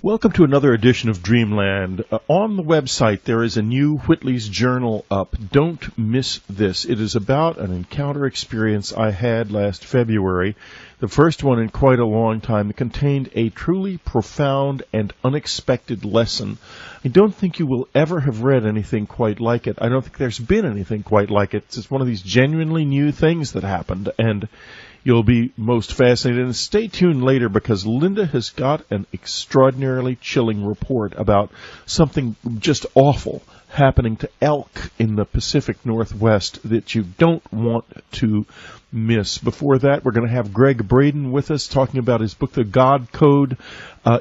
Welcome to another edition of Dreamland. On the website, there is a new Whitley's Journal up. Don't miss this. It is about an encounter experience I had last February, the first one in quite a long time. It contained a truly profound and unexpected lesson. I don't think you will ever have read anything quite like it. I don't think there's been anything quite like it. It's just one of these genuinely new things that happened, and you'll be most fascinated. And stay tuned later, because Linda has got an extraordinarily chilling report about something just awful happening to elk in the Pacific Northwest that you don't want to miss. Before that, we're going to have Gregg Braden with us talking about his book, The God Code.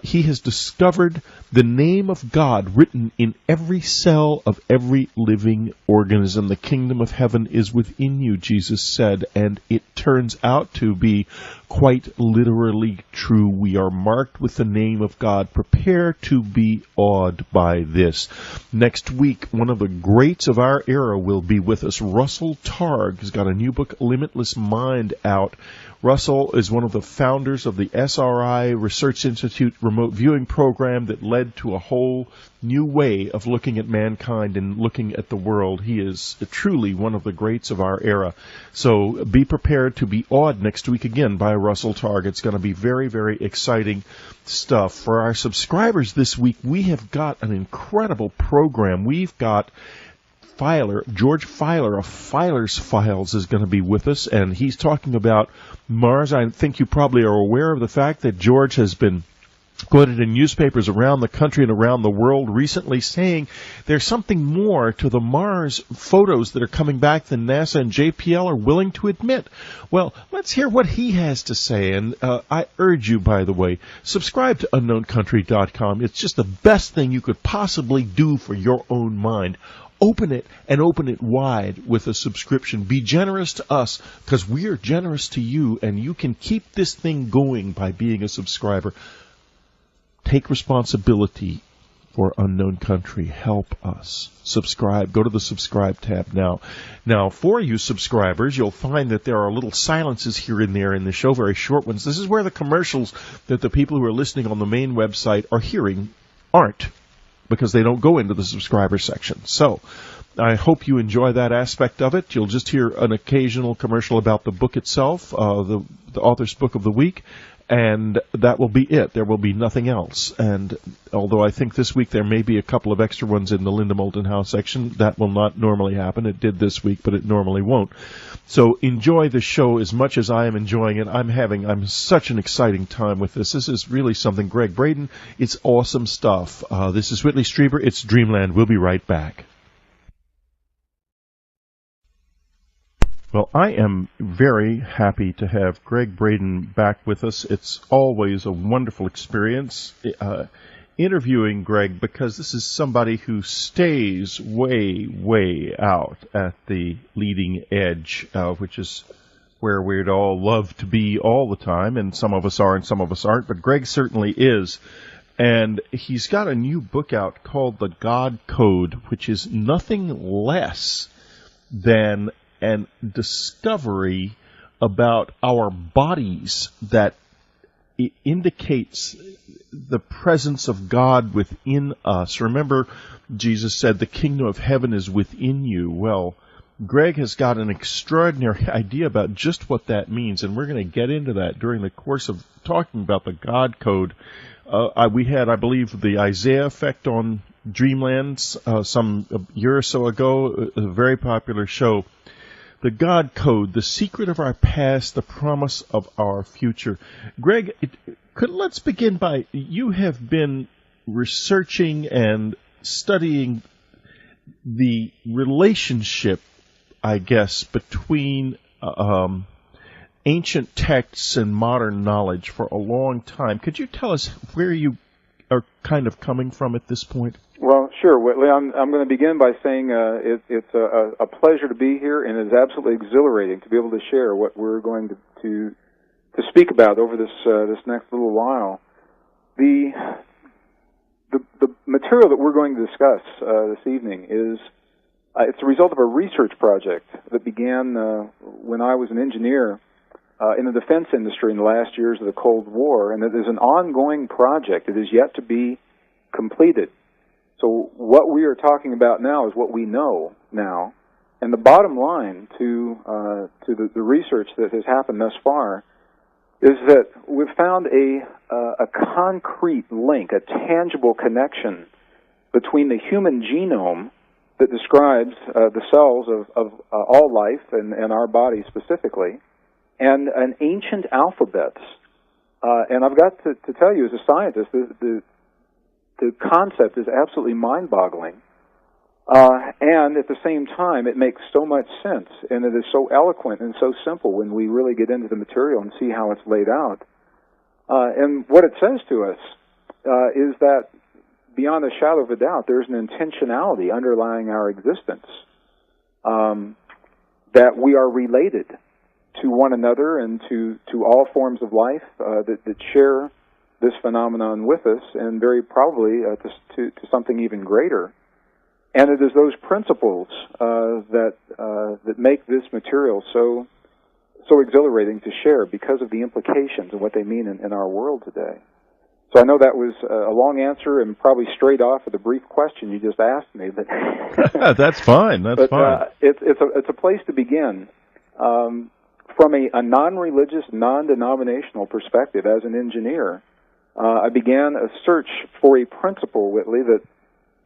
He has discovered the name of God written in every cell of every living organism. The kingdom of heaven is within you, Jesus said, and it turns out to be quite literally true. We are marked with the name of God. Prepare to be awed by this. Next week, one of the greats of our era will be with us. Russell Targ has got a new book, Limitless Mind, out. Russell is one of the founders of the SRI Research Institute remote viewing program that led to a whole new way of looking at mankind and looking at the world. He is truly one of the greats of our era. So be prepared to be awed next week again by Russell Targ. It's going to be very, very exciting stuff. For our subscribers this week, we have got an incredible program. We've got George Filer of Filer's Files is going to be with us, and he's talking about Mars. I think you probably are aware of the fact that George has been quoted in newspapers around the country and around the world recently saying there's something more to the Mars photos that are coming back than NASA and JPL are willing to admit. Well, let's hear what he has to say. And I urge you, by the way, subscribe to unknowncountry.com. It's just the best thing you could possibly do for your own mind. Open it, and open it wide with a subscription. Be generous to us, because we are generous to you, and you can keep this thing going by being a subscriber. Take responsibility for Unknown Country. Help us. Subscribe. Go to the subscribe tab now. Now, for you subscribers, you'll find that there are little silences here and there in the show, very short ones. This is where the commercials that the people who are listening on the main website are hearing aren't, because they don't go into the subscriber section. So I hope you enjoy that aspect of it. You'll just hear an occasional commercial about the book itself, the author's book of the week, and that will be it. There will be nothing else. And although I think this week there may be a couple of extra ones in the Linda Moulton House section, that will not normally happen. It did this week, but it normally won't. So enjoy the show as much as I am enjoying it. I'm such an exciting time with this. This is really something. Gregg Braden, it's awesome stuff. This is Whitley Strieber. It's Dreamland. We'll be right back. Well, I am very happy to have Gregg Braden back with us. It's always a wonderful experience interviewing Gregg, because this is somebody who stays way, way out at the leading edge, which is where we'd all love to be all the time, and some of us are and some of us aren't, but Gregg certainly is. And he's got a new book out called The God Code, which is nothing less than an discovery about our bodies that indicates the presence of God within us. Remember, Jesus said, the kingdom of heaven is within you. Well, Gregg has got an extraordinary idea about just what that means, and we're going to get into that during the course of talking about the God Code. We had, I believe, the Isaiah Effect on Dreamlands some year or so ago, a very popular show. The God Code, the secret of our past, the promise of our future. Gregg, let's begin by, you have been researching and studying the relationship, I guess, between ancient texts and modern knowledge for a long time. Could you tell us where you are kind of coming from at this point? Well, sure, Whitley. I'm going to begin by saying it's a pleasure to be here, and it's absolutely exhilarating to be able to share what we're going to speak about over this next little while. The material that we're going to discuss this evening is it's a result of a research project that began when I was an engineer in the defense industry in the last years of the Cold War, and it is an ongoing project. It is yet to be completed. So what we are talking about now is what we know now. And the bottom line to the research that has happened thus far is that we've found a concrete link, a tangible connection between the human genome that describes the cells of all life and our body specifically, and an ancient alphabet. And I've got to tell you, as a scientist, the concept is absolutely mind-boggling. And at the same time, it makes so much sense, and it is so eloquent and so simple when we really get into the material and see how it's laid out. And what it says to us is that, beyond a shadow of a doubt, there's an intentionality underlying our existence, that we are related to one another and to all forms of life that share this phenomenon with us, and very probably to something even greater. And it is those principles that make this material so exhilarating to share because of the implications and what they mean in our world today. So I know that was a long answer and probably straight off of the brief question you just asked me. But That's fine. That's fine. It's a place to begin. From a non-religious, non-denominational perspective, as an engineer, I began a search for a principle, Whitley,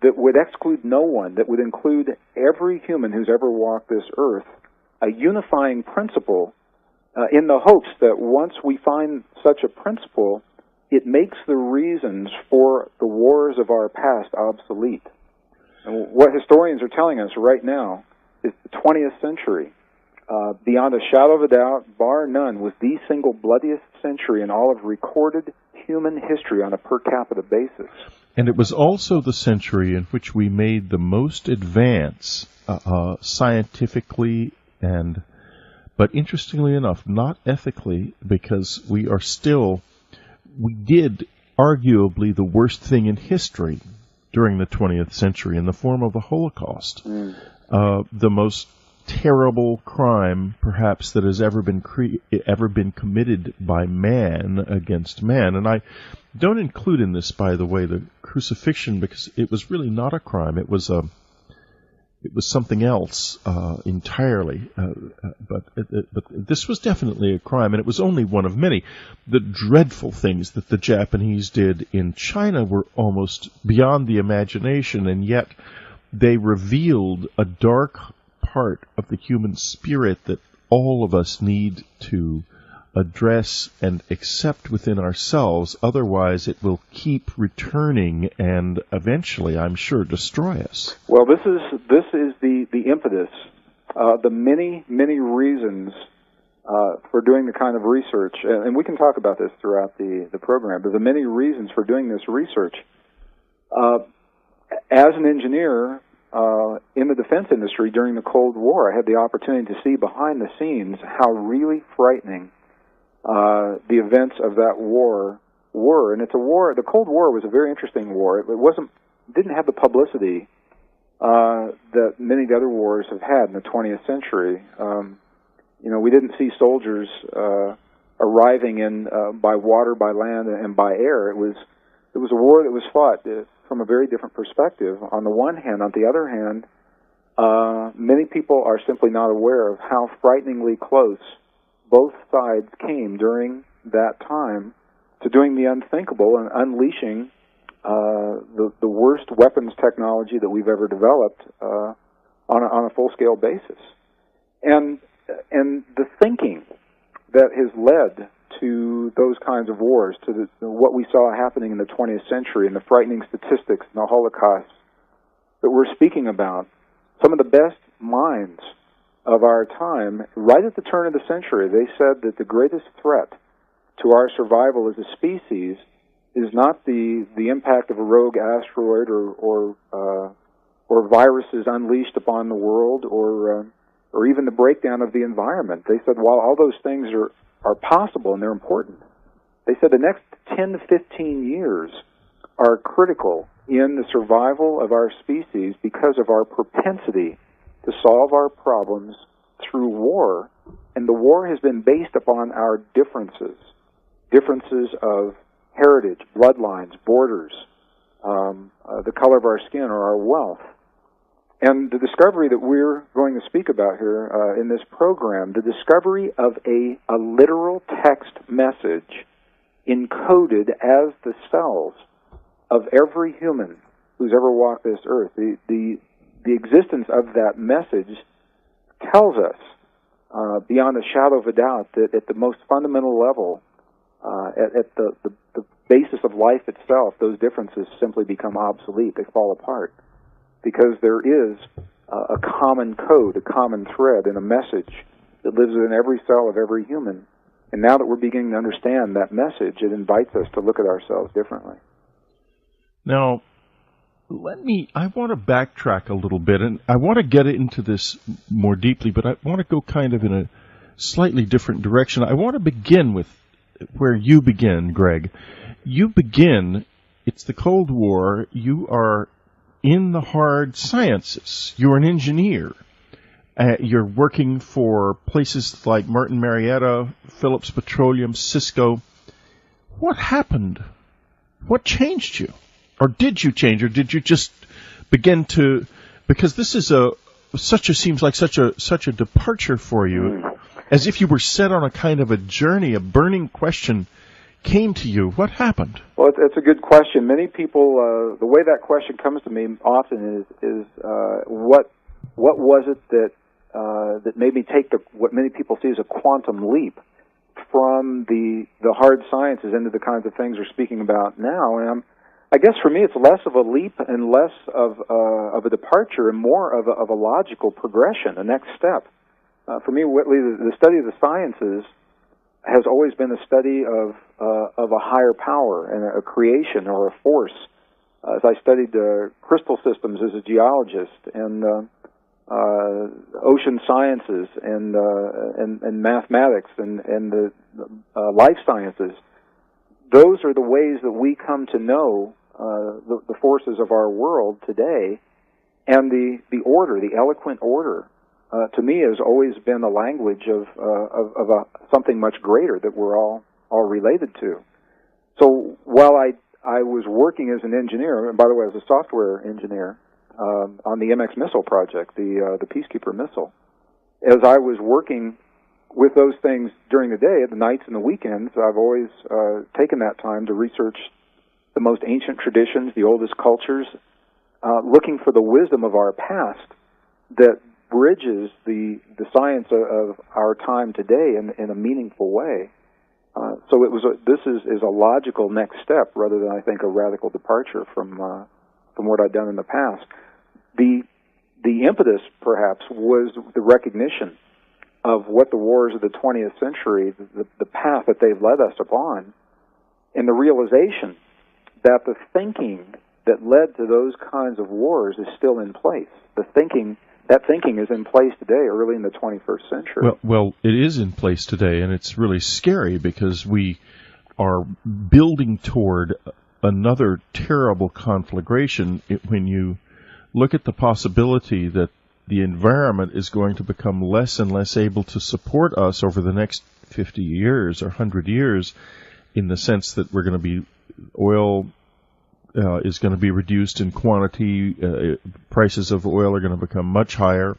that would exclude no one, that would include every human who's ever walked this earth, a unifying principle, in the hopes that once we find such a principle, it makes the reasons for the wars of our past obsolete. And what historians are telling us right now is the 20th century, beyond a shadow of a doubt, bar none, was the single bloodiest century in all of recorded human history on a per capita basis. And it was also the century in which we made the most advance scientifically but interestingly enough, not ethically, because we did arguably the worst thing in history during the 20th century in the form of the Holocaust. The most terrible crime, perhaps, that has ever been committed by man against man. And I don't include in this, by the way, the crucifixion, because it was really not a crime. It was something else entirely. But this was definitely a crime, and it was only one of many. The dreadful things that the Japanese did in China were almost beyond the imagination, and yet they revealed a dark part of the human spirit that all of us need to address and accept within ourselves. Otherwise, it will keep returning and eventually, I'm sure, destroy us. Well, this is the impetus, the many reasons for doing the kind of research, and we can talk about this throughout the program, but the many reasons for doing this research. As an engineer, in the defense industry during the Cold War, I had the opportunity to see behind the scenes how really frightening the events of that war were. And it's a war. The Cold War was a very interesting war. It didn't have the publicity that many of the other wars have had in the 20th century. We didn't see soldiers arriving in by water, by land, and by air. It was a war that was fought from a very different perspective. On the one hand, on the other hand, many people are simply not aware of how frighteningly close both sides came during that time to doing the unthinkable and unleashing the worst weapons technology that we've ever developed on a full-scale basis. And the thinking that has led to those kinds of wars, to what we saw happening in the 20th century and the frightening statistics and the Holocaust that we're speaking about, some of the best minds of our time, right at the turn of the century, they said that the greatest threat to our survival as a species is not the impact of a rogue asteroid or viruses unleashed upon the world or even the breakdown of the environment. They said while all those things are possible and they're important, they said the next 10 to 15 years are critical in the survival of our species because of our propensity to solve our problems through war And the war has been based upon our differences of heritage, bloodlines, borders, the color of our skin, or our wealth. And the discovery that we're going to speak about here in this program, the discovery of a literal text message encoded as the cells of every human who's ever walked this earth. The existence of that message tells us, beyond a shadow of a doubt, that at the most fundamental level, at the basis of life itself, those differences simply become obsolete. They fall apart. Because there is a common code, a common thread, and a message that lives in every cell of every human. And now that we're beginning to understand that message, it invites us to look at ourselves differently. Now, I want to backtrack a little bit, and I want to get into this more deeply, but I want to go kind of in a slightly different direction. I want to begin with where you begin, Gregg. You begin, it's the Cold War, you are in the hard sciences. You're an engineer. You're working for places like Martin Marietta, Phillips Petroleum, Cisco. What happened? What changed you? Or did you change, or did you just begin to, because this is seems like such a departure for you, as if you were set on a kind of a journey, a burning question came to you. What happened? Well, it's a good question. Many people, the way that question comes to me often is what was it that made me take what many people see as a quantum leap from the hard sciences into the kinds of things we're speaking about now? And I guess for me, it's less of a leap and less of a departure and more of a logical progression, a next step. For me, Whitley, the study of the sciences has always been a study of a higher power and a creation or a force. As I studied crystal systems as a geologist and ocean sciences and mathematics and the life sciences, those are the ways that we come to know the forces of our world today, and the order, the eloquent order. To me, has always been a language of something much greater that we're all related to. So while I was working as an engineer, and by the way, as a software engineer on the MX missile project, the Peacekeeper missile, as I was working with those things during the day, the nights and the weekends, I've always taken that time to research the most ancient traditions, the oldest cultures, looking for the wisdom of our past that bridges the science of our time today in a meaningful way. So this is a logical next step rather than, I think, a radical departure from what I'd done in the past. The impetus, perhaps, was the recognition of what the wars of the 20th century, the path that they've led us upon, and the realization that the thinking that led to those kinds of wars is still in place. That thinking is in place today, early in the 21st century. Well, it is in place today, and it's really scary because we are building toward another terrible conflagration when you look at the possibility that the environment is going to become less and less able to support us over the next 50 years or 100 years, in the sense that we're going to be oil is going to be reduced in quantity. Prices of oil are going to become much higher,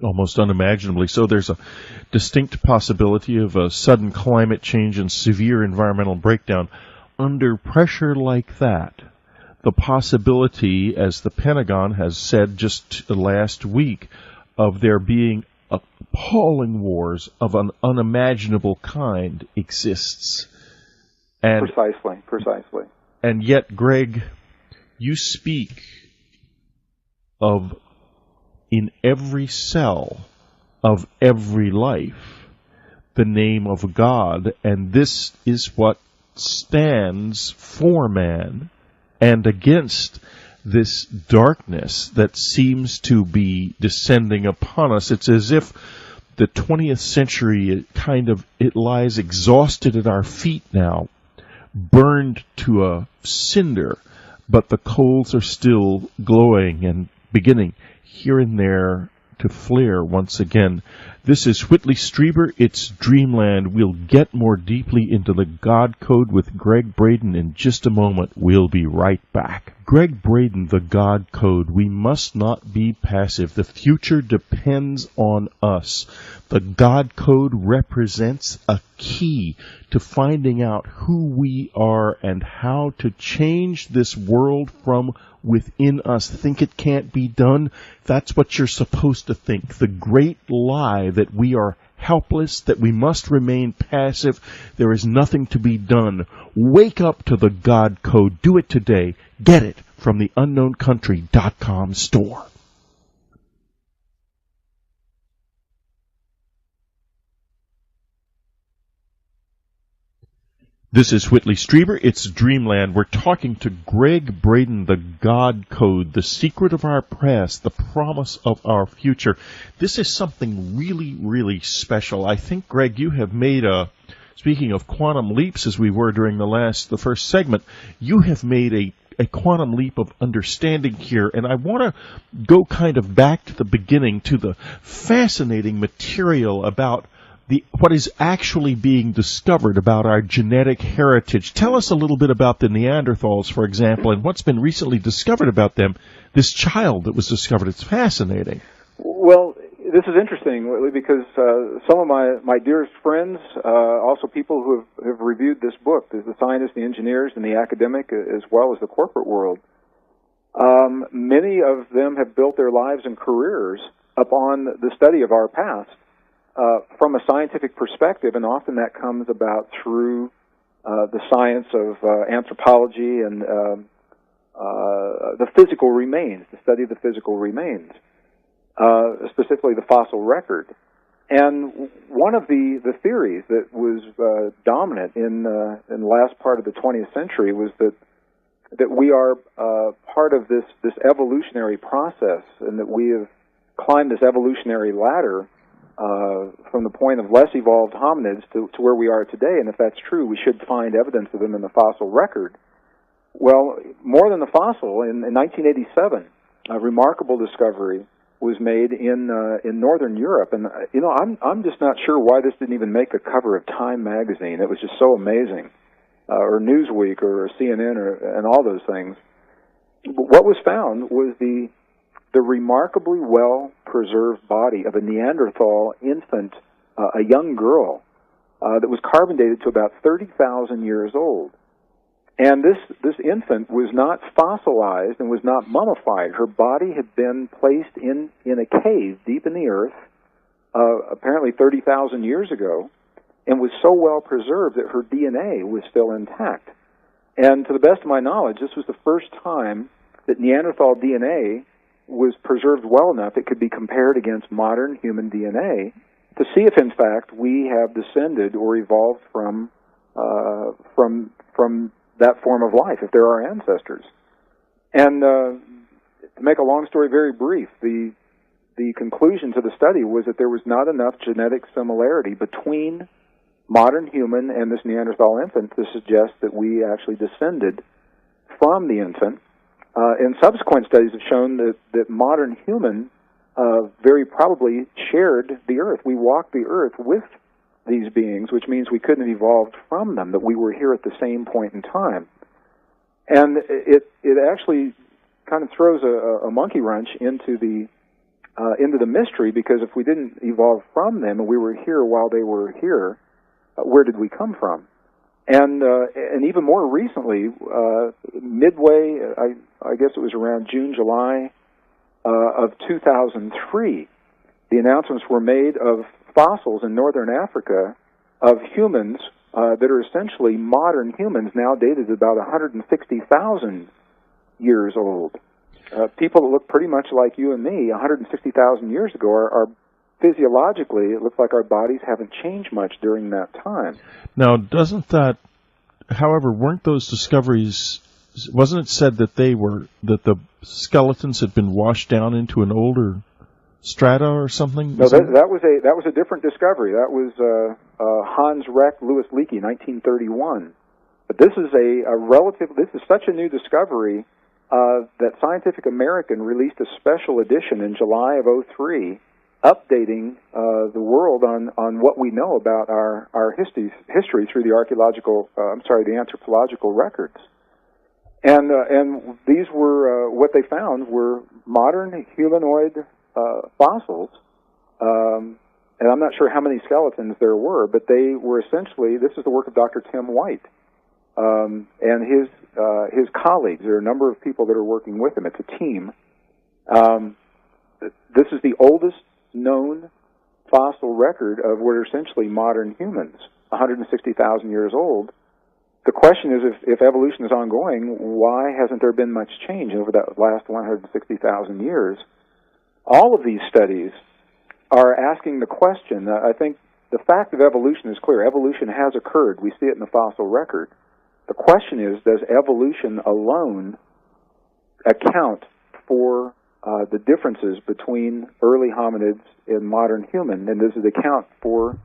almost unimaginably. So there's a distinct possibility of a sudden climate change and severe environmental breakdown. Under pressure like that, the possibility, as the Pentagon has said just last week, of there being appalling wars of an unimaginable kind exists. And Precisely. And yet, Gregg, you speak of, in every cell of every life, the name of God, and this is what stands for man and against this darkness that seems to be descending upon us. It's as if the 20th century it lies exhausted at our feet now, burned to a cinder, but the coals are still glowing and beginning here and there to flare once again. This is Whitley Strieber. It's Dreamland. We'll get more deeply into the God Code with Gregg Braden in just a moment. We'll be right back. Gregg Braden, the God Code. We must not be passive. The future depends on us. The God Code represents a key to finding out who we are and how to change this world from within us. Think it can't be done? That's what you're supposed to think. The great lie that we are helpless, that we must remain passive, there is nothing to be done. Wake up to the God Code. Do it today. Get it from the unknowncountry.com store. This is Whitley Strieber. It's Dreamland. We're talking to Gregg Braden, the God Code, the secret of our past, the promise of our future. This is something really, really special. I think, Gregg, you have made speaking of quantum leaps as we were during the first segment, you have made a quantum leap of understanding here, and I want to go kind of back to the beginning, to the fascinating material about what is actually being discovered about our genetic heritage. Tell us a little bit about the Neanderthals, for example, and what's been recently discovered about them, this child that was discovered. It's fascinating. Well, this is interesting, Whitley, because some of my dearest friends, also people who have reviewed this book, the scientists, the engineers, and the academic, as well as the corporate world, many of them have built their lives and careers upon the study of our past. From a scientific perspective, and often that comes about through the science of anthropology and the physical remains, the study of the physical remains, specifically the fossil record. And one of the theories that was dominant in the last part of the 20th century was that we are part of this evolutionary process, and that we have climbed this evolutionary ladder from the point of less evolved hominids to where we are today. And if that's true, we should find evidence of them in the fossil record. Well, more than the fossil, in 1987, a remarkable discovery was made in northern Europe. And I'm just not sure why this didn't even make the cover of Time magazine. It was just so amazing, or Newsweek, or CNN, and all those things. But what was found was the remarkably well-preserved body of a Neanderthal infant, a young girl, that was carbon dated to about 30,000 years old. And this infant was not fossilized and was not mummified. Her body had been placed in a cave deep in the earth, apparently 30,000 years ago, and was so well preserved that her DNA was still intact. And to the best of my knowledge, this was the first time that Neanderthal DNA was preserved well enough it could be compared against modern human DNA to see if, in fact, we have descended or evolved from that form of life, if they're our ancestors. And to make a long story very brief, the conclusion to the study was that there was not enough genetic similarity between modern human and this Neanderthal infant to suggest that we actually descended from the infant. And subsequent studies have shown that modern human very probably shared the earth. We walked the earth with these beings, which means we couldn't have evolved from them, that we were here at the same point in time. And it actually kind of throws a monkey wrench into the mystery, because if we didn't evolve from them and we were here while they were here, where did we come from? And even more recently, midway, I guess it was around June, July of 2003, the announcements were made of fossils in northern Africa of humans that are essentially modern humans, now dated about 160,000 years old. People that look pretty much like you and me 160,000 years ago are physiologically, it looks like our bodies haven't changed much during that time. Now, doesn't that, however, weren't those discoveries, wasn't it said that that the skeletons had been washed down into an older strata or something? No, that was a different discovery. That was Hans Reck, Louis Leakey, 1931. But this is such a new discovery that Scientific American released a special edition in July of '03 updating the world on what we know about our history through the the anthropological records. And these were what they found were modern humanoid fossils. And I'm not sure how many skeletons there were, but they were essentially, this is the work of Dr. Tim White and his colleagues. There are a number of people that are working with him. It's a team. This is the oldest known fossil record of what are essentially modern humans, 160,000 years old. The question is, if evolution is ongoing, why hasn't there been much change over that last 160,000 years? All of these studies are asking the question. I think the fact of evolution is clear. Evolution has occurred. We see it in the fossil record. The question is, does evolution alone account for the differences between early hominids and modern human, and does it account for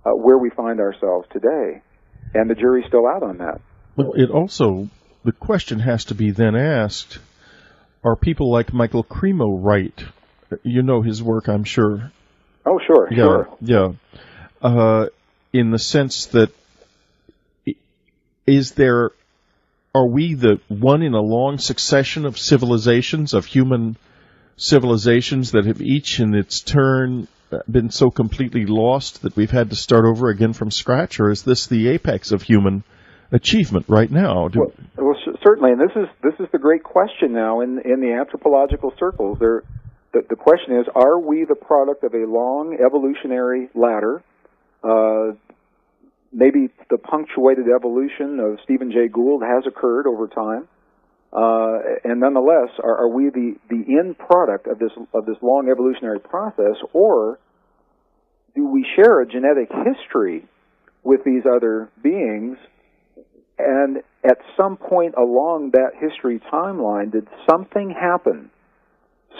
where we find ourselves today? And the jury's still out on that. Well, the question has to be then asked, are people like Michael Cremo right? You know his work, I'm sure. Oh, sure, sure. Yeah. In the sense that, are we the one in a long succession of civilizations, of human civilizations that have each in its turn been so completely lost that we've had to start over again from scratch, or is this the apex of human achievement right now? Well, certainly, and this is the great question now in the anthropological circles. The question is, are we the product of a long evolutionary ladder? Maybe the punctuated evolution of Stephen Jay Gould has occurred over time. And nonetheless, are we the end product of this long evolutionary process, or do we share a genetic history with these other beings? And at some point along that history timeline, did something happen?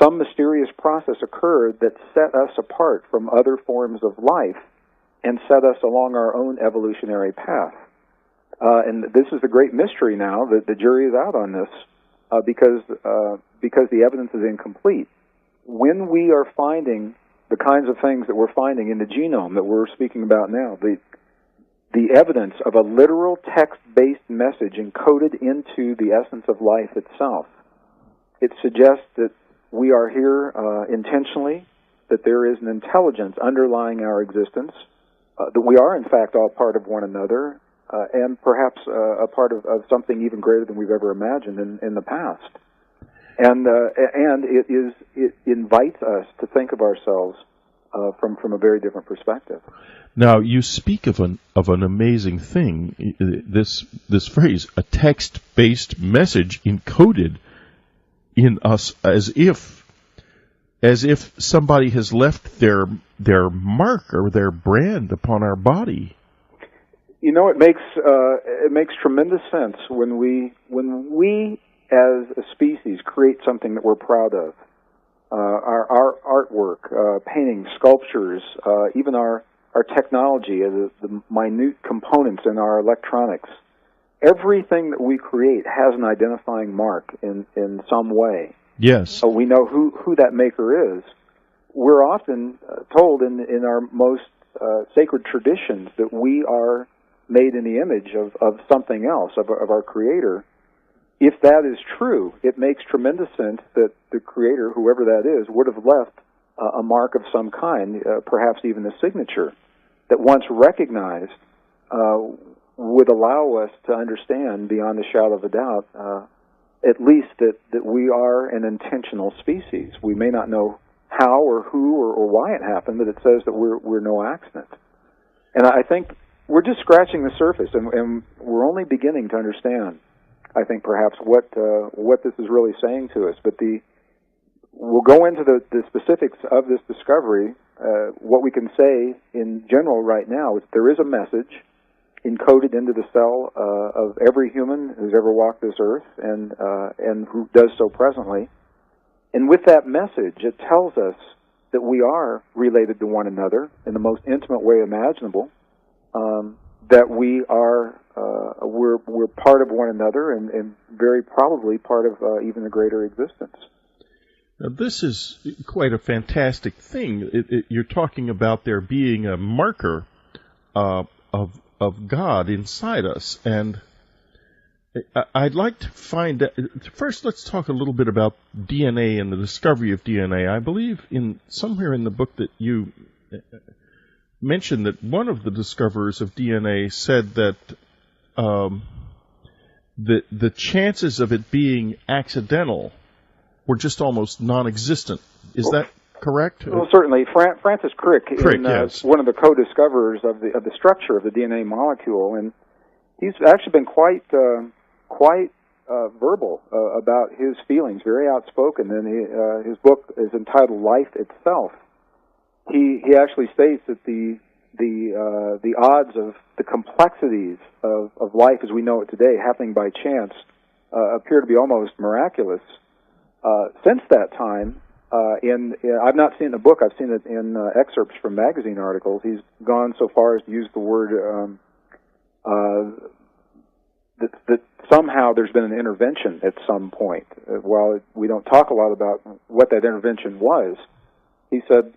Some mysterious process occurred that set us apart from other forms of life and set us along our own evolutionary path. And this is the great mystery now, that the jury is out on this because the evidence is incomplete. When we are finding the kinds of things that we're finding in the genome that we're speaking about now, the evidence of a literal text-based message encoded into the essence of life itself, it suggests that we are here intentionally, that there is an intelligence underlying our existence, that we are in fact all part of one another, and perhaps a part of something even greater than we've ever imagined in the past. And it invites us to think of ourselves from a very different perspective. Now, you speak of an amazing thing. This phrase, a text-based message encoded in us, as if somebody has left their mark or their brand upon our body. You know, it makes tremendous sense when we as a species create something that we're proud of. Our artwork, paintings, sculptures, even our technology, the minute components in our electronics. Everything that we create has an identifying mark in some way. Yes. So we know who that maker is. We're often told in our most sacred traditions that we are made in the image of something else, of our Creator. If that is true, it makes tremendous sense that the Creator, whoever that is, would have left a mark of some kind, perhaps even a signature, that once recognized would allow us to understand beyond a shadow of a doubt, at least that we are an intentional species. We may not know how or who or why it happened, but it says that we're no accident. And I think we're just scratching the surface, and we're only beginning to understand, I think, perhaps what this is really saying to us. But we'll go into the specifics of this discovery. What we can say in general right now is there is a message encoded into the cell of every human who's ever walked this earth and who does so presently. And with that message, it tells us that we are related to one another in the most intimate way imaginable, that we're part of one another and very probably part of even a greater existence. Now, this is quite a fantastic thing. You're talking about there being a marker of God inside us, and I'd like to find out. First, let's talk a little bit about DNA and the discovery of DNA. I believe somewhere in the book that you mentioned that one of the discoverers of DNA said that the chances of it being accidental were just almost non-existent. Is that correct? Well, certainly. Francis Crick yes. One of the co-discoverers of the structure of the DNA molecule, and he's actually been quite verbal about his feelings, very outspoken. And his book is entitled "Life Itself." He actually states that the odds of the complexities of life as we know it today happening by chance appear to be almost miraculous. Since that time, I've not seen the book. I've seen it in excerpts from magazine articles. He's gone so far as to use the word that somehow there's been an intervention at some point. While we don't talk a lot about what that intervention was, he said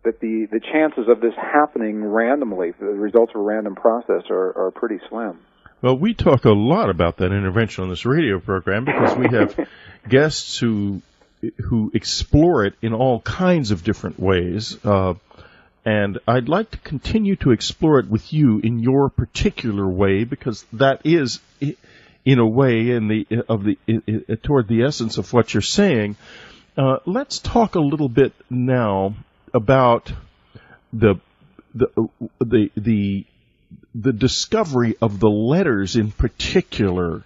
that the chances of this happening randomly, the results of a random process, are pretty slim. Well, we talk a lot about that intervention on this radio program because we have guests who explore it in all kinds of different ways, and I'd like to continue to explore it with you in your particular way, because that is, in a way, toward the essence of what you're saying. Let's talk a little bit now about the discovery of the letters in particular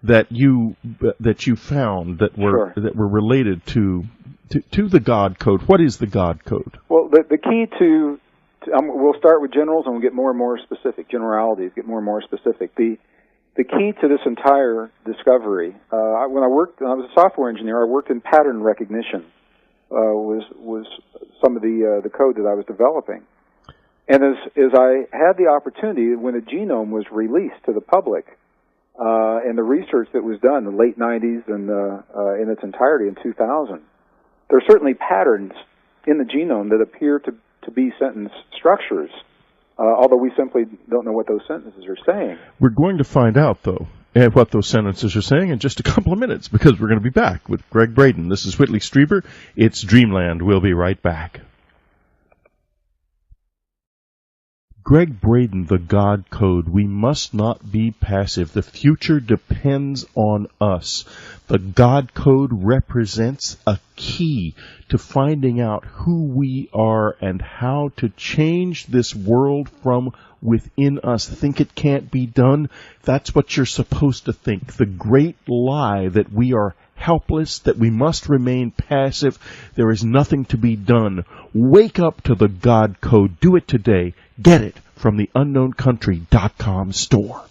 that you found that were Sure. that were related to the God code. What is the God code? Well, the key to we'll start with generals and we'll get more and more specific. Generalities get more and more specific. The key to this entire discovery. When I was a software engineer, I worked in pattern recognition. Was some of the code that I was developing. And as I had the opportunity, when the genome was released to the public, and the research that was done in the late 90s and in its entirety in 2000, there are certainly patterns in the genome that appear to be sentence structures, although we simply don't know what those sentences are saying. We're going to find out, though, what those sentences are saying in just a couple of minutes, because we're going to be back with Gregg Braden. This is Whitley Strieber. It's Dreamland. We'll be right back. Gregg Braden, the God Code. We must not be passive. The future depends on us. The God Code represents a key to finding out who we are and how to change this world from within us. Think it can't be done? That's what you're supposed to think. The great lie that we are helpless, that we must remain passive, there is nothing to be done. Wake up to the God Code. Do it today. Get it from the unknowncountry.com store.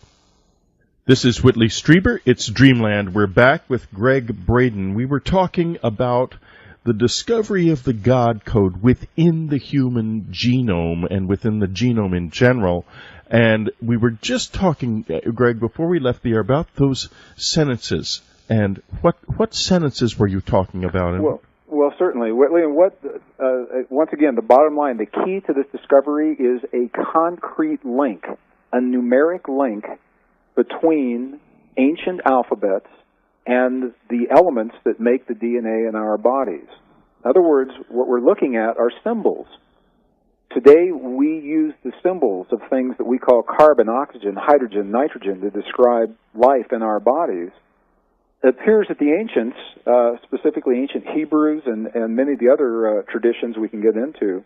This is Whitley Strieber. It's Dreamland. We're back with Gregg Braden. We were talking about the discovery of the God Code within the human genome and within the genome in general. And we were just talking, Gregg, before we left the air, about those sentences. And what sentences were you talking about? Well, certainly, Whitley. And once again, the bottom line, the key to this discovery is a concrete link, a numeric link between ancient alphabets and the elements that make the DNA in our bodies. In other words, what we're looking at are symbols. Today, we use the symbols of things that we call carbon, oxygen, hydrogen, nitrogen to describe life in our bodies. It appears that the ancients, specifically ancient Hebrews and many of the other traditions we can get into,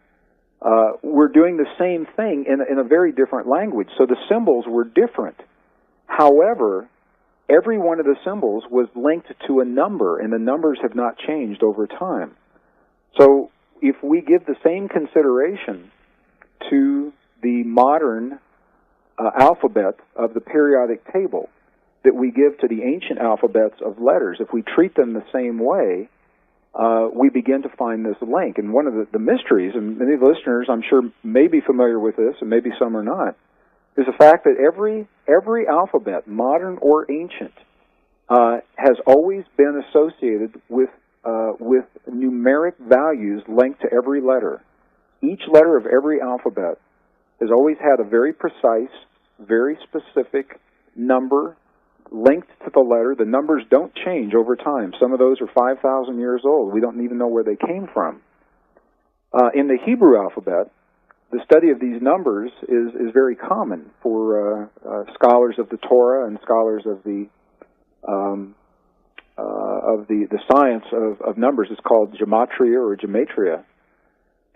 were doing the same thing in a very different language. So the symbols were different. However, every one of the symbols was linked to a number, and the numbers have not changed over time. So if we give the same consideration to the modern alphabet of the periodic table that we give to the ancient alphabets of letters, if we treat them the same way, we begin to find this link. And one of the mysteries, and many of the listeners, I'm sure, may be familiar with this, and maybe some are not, is the fact that every alphabet, modern or ancient, has always been associated with with numeric values linked to every letter. Each letter of every alphabet has always had a very precise, very specific number linked to the letter. The numbers don't change over time. Some of those are 5,000 years old. We don't even know where they came from. In the Hebrew alphabet, the study of these numbers is very common for scholars of the Torah and scholars of the science of numbers. It's called gematria or gematria.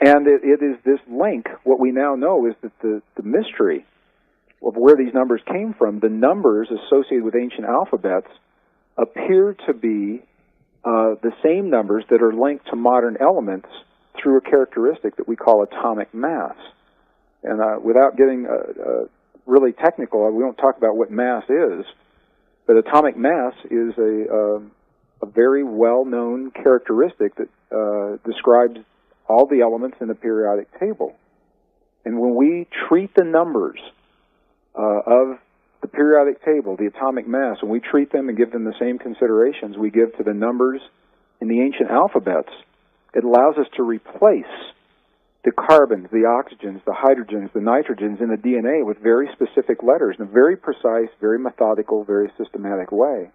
And it is this link. What we now know is that the mystery of where these numbers came from, the numbers associated with ancient alphabets appear to be the same numbers that are linked to modern elements through a characteristic that we call atomic mass. And without getting really technical, we won't talk about what mass is, but atomic mass is a very well-known characteristic that describes all the elements in the periodic table. And when we treat the numbers of the periodic table, the atomic mass, when we treat them and give them the same considerations we give to the numbers in the ancient alphabets, it allows us to replace the carbons, the oxygens, the hydrogens, the nitrogens in the DNA with very specific letters in a very precise, very methodical, very systematic way.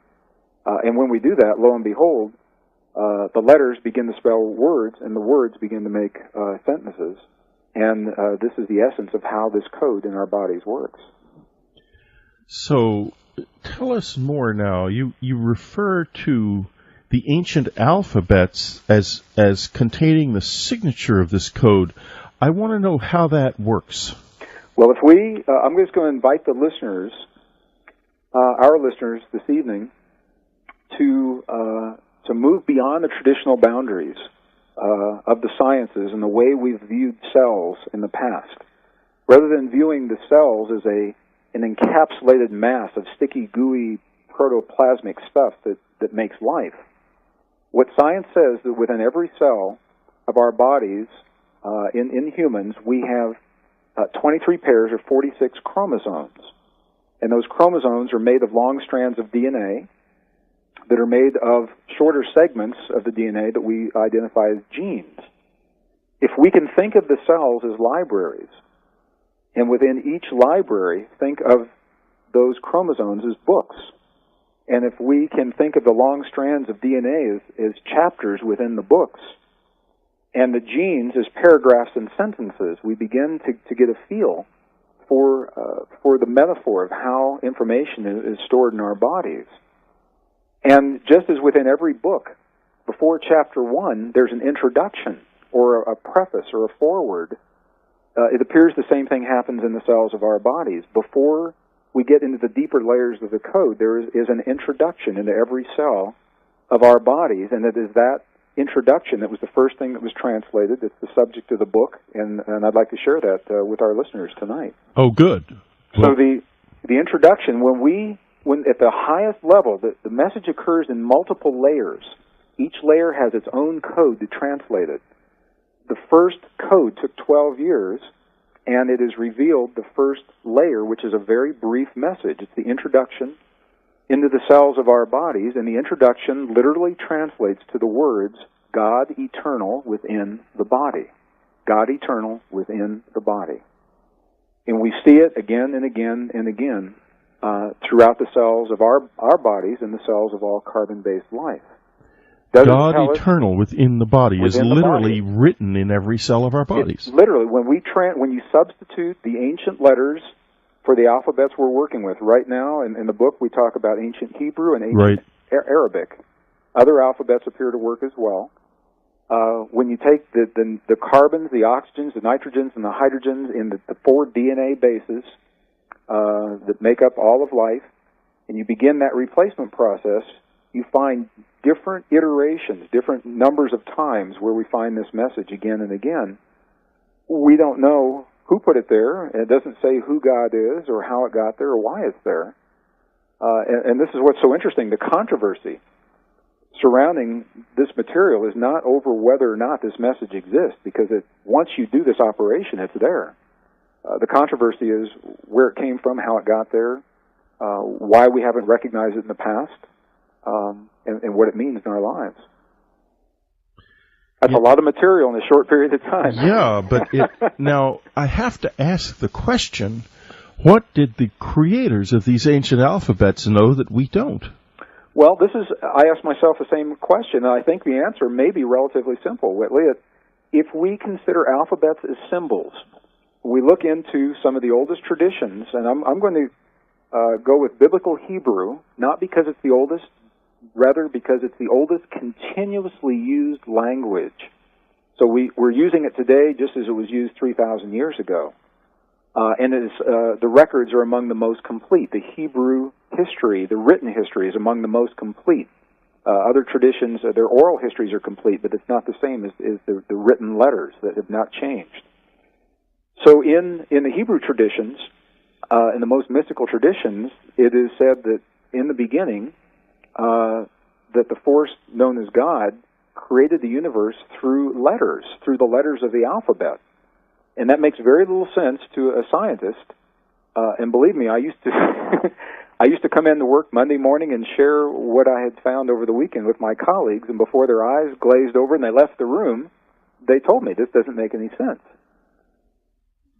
And when we do that, lo and behold, the letters begin to spell words, and the words begin to make sentences. And this is the essence of how this code in our bodies works. So, tell us more now. You refer to the ancient alphabets as containing the signature of this code. I want to know how that works. Well, I'm just going to invite the listeners, our listeners this evening, to move beyond the traditional boundaries of the sciences and the way we've viewed cells in the past. Rather than viewing the cells as an encapsulated mass of sticky, gooey, protoplasmic stuff that makes life, what science says that within every cell of our bodies, in humans, we have 23 pairs or 46 chromosomes. And those chromosomes are made of long strands of DNA that are made of shorter segments of the DNA that we identify as genes. If we can think of the cells as libraries, and within each library think of those chromosomes as books, and if we can think of the long strands of DNA as chapters within the books, and the genes as paragraphs and sentences, we begin to get a feel for the metaphor of how information is stored in our bodies. And just as within every book, before chapter 1, there's an introduction or a preface or a foreword, it appears the same thing happens in the cells of our bodies. Before we get into the deeper layers of the code, there is an introduction into every cell of our bodies, and it is that introduction that was the first thing that was translated. It's the subject of the book, and I'd like to share that with our listeners tonight. Oh, good. Well, so the introduction, when at the highest level, the message occurs in multiple layers. Each layer has its own code to translate it. The first code took 12 years, and it is revealed the first layer, which is a very brief message. It's the introduction into the cells of our bodies, and the introduction literally translates to the words, God eternal within the body. God eternal within the body. And we see it again and again and again throughout the cells of our bodies and the cells of all carbon-based life. God eternal within the body is literally written in every cell of our bodies. Literally, when you substitute the ancient letters for the alphabets we're working with right now, in the book we talk about ancient Hebrew and ancient Arabic. Other alphabets appear to work as well. When you take the carbons, the oxygens, the nitrogens, and the hydrogens in the 4 DNA bases that make up all of life, and you begin that replacement process, you find different iterations, different numbers of times where we find this message again and again. We don't know who put it there, and it doesn't say who God is or how it got there or why it's there. And this is what's so interesting. The controversy surrounding this material is not over whether or not this message exists, because once you do this operation, it's there. The controversy is where it came from, how it got there, why we haven't recognized it in the past, and what it means in our lives. That's a lot of material in a short period of time. Yeah, but now I have to ask the question, what did the creators of these ancient alphabets know that we don't? Well, I asked myself the same question, and I think the answer may be relatively simple, Whitley. If we consider alphabets as symbols, we look into some of the oldest traditions, and I'm going to go with Biblical Hebrew, not because it's the oldest, rather because it's the oldest continuously used language. So we're using it today just as it was used 3,000 years ago. And the records are among the most complete. The Hebrew history, the written history, is among the most complete. Other traditions, their oral histories are complete, but it's not the same as the written letters that have not changed. So in the Hebrew traditions, in the most mystical traditions, it is said that in the beginning, that the force known as God created the universe through the letters of the alphabet. And that makes very little sense to a scientist. And believe me, I used to I used to come into work Monday morning and share what I had found over the weekend with my colleagues, and before their eyes glazed over and they left the room, they told me this doesn't make any sense.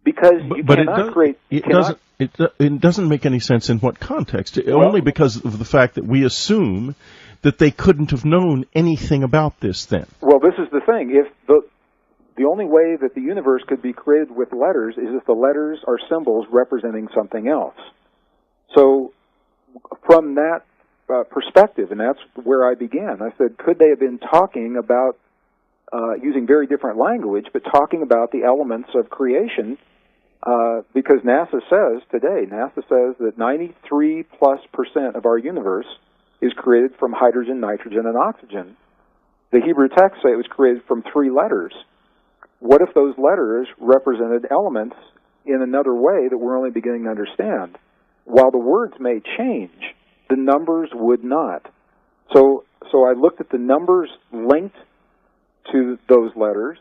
Because you cannot create... It doesn't make any sense in what context? Only because of the fact that we assume that they couldn't have known anything about this then. Well, this is the thing. If the only way that the universe could be created with letters is if the letters are symbols representing something else. So, from that perspective, and that's where I began, I said, could they have been talking about, using very different language, but talking about the elements of creation? Because NASA says that 93+% of our universe is created from hydrogen, nitrogen, and oxygen. The Hebrew texts say it was created from 3 letters. What if those letters represented elements in another way that we're only beginning to understand? While the words may change, the numbers would not. So I looked at the numbers linked to those letters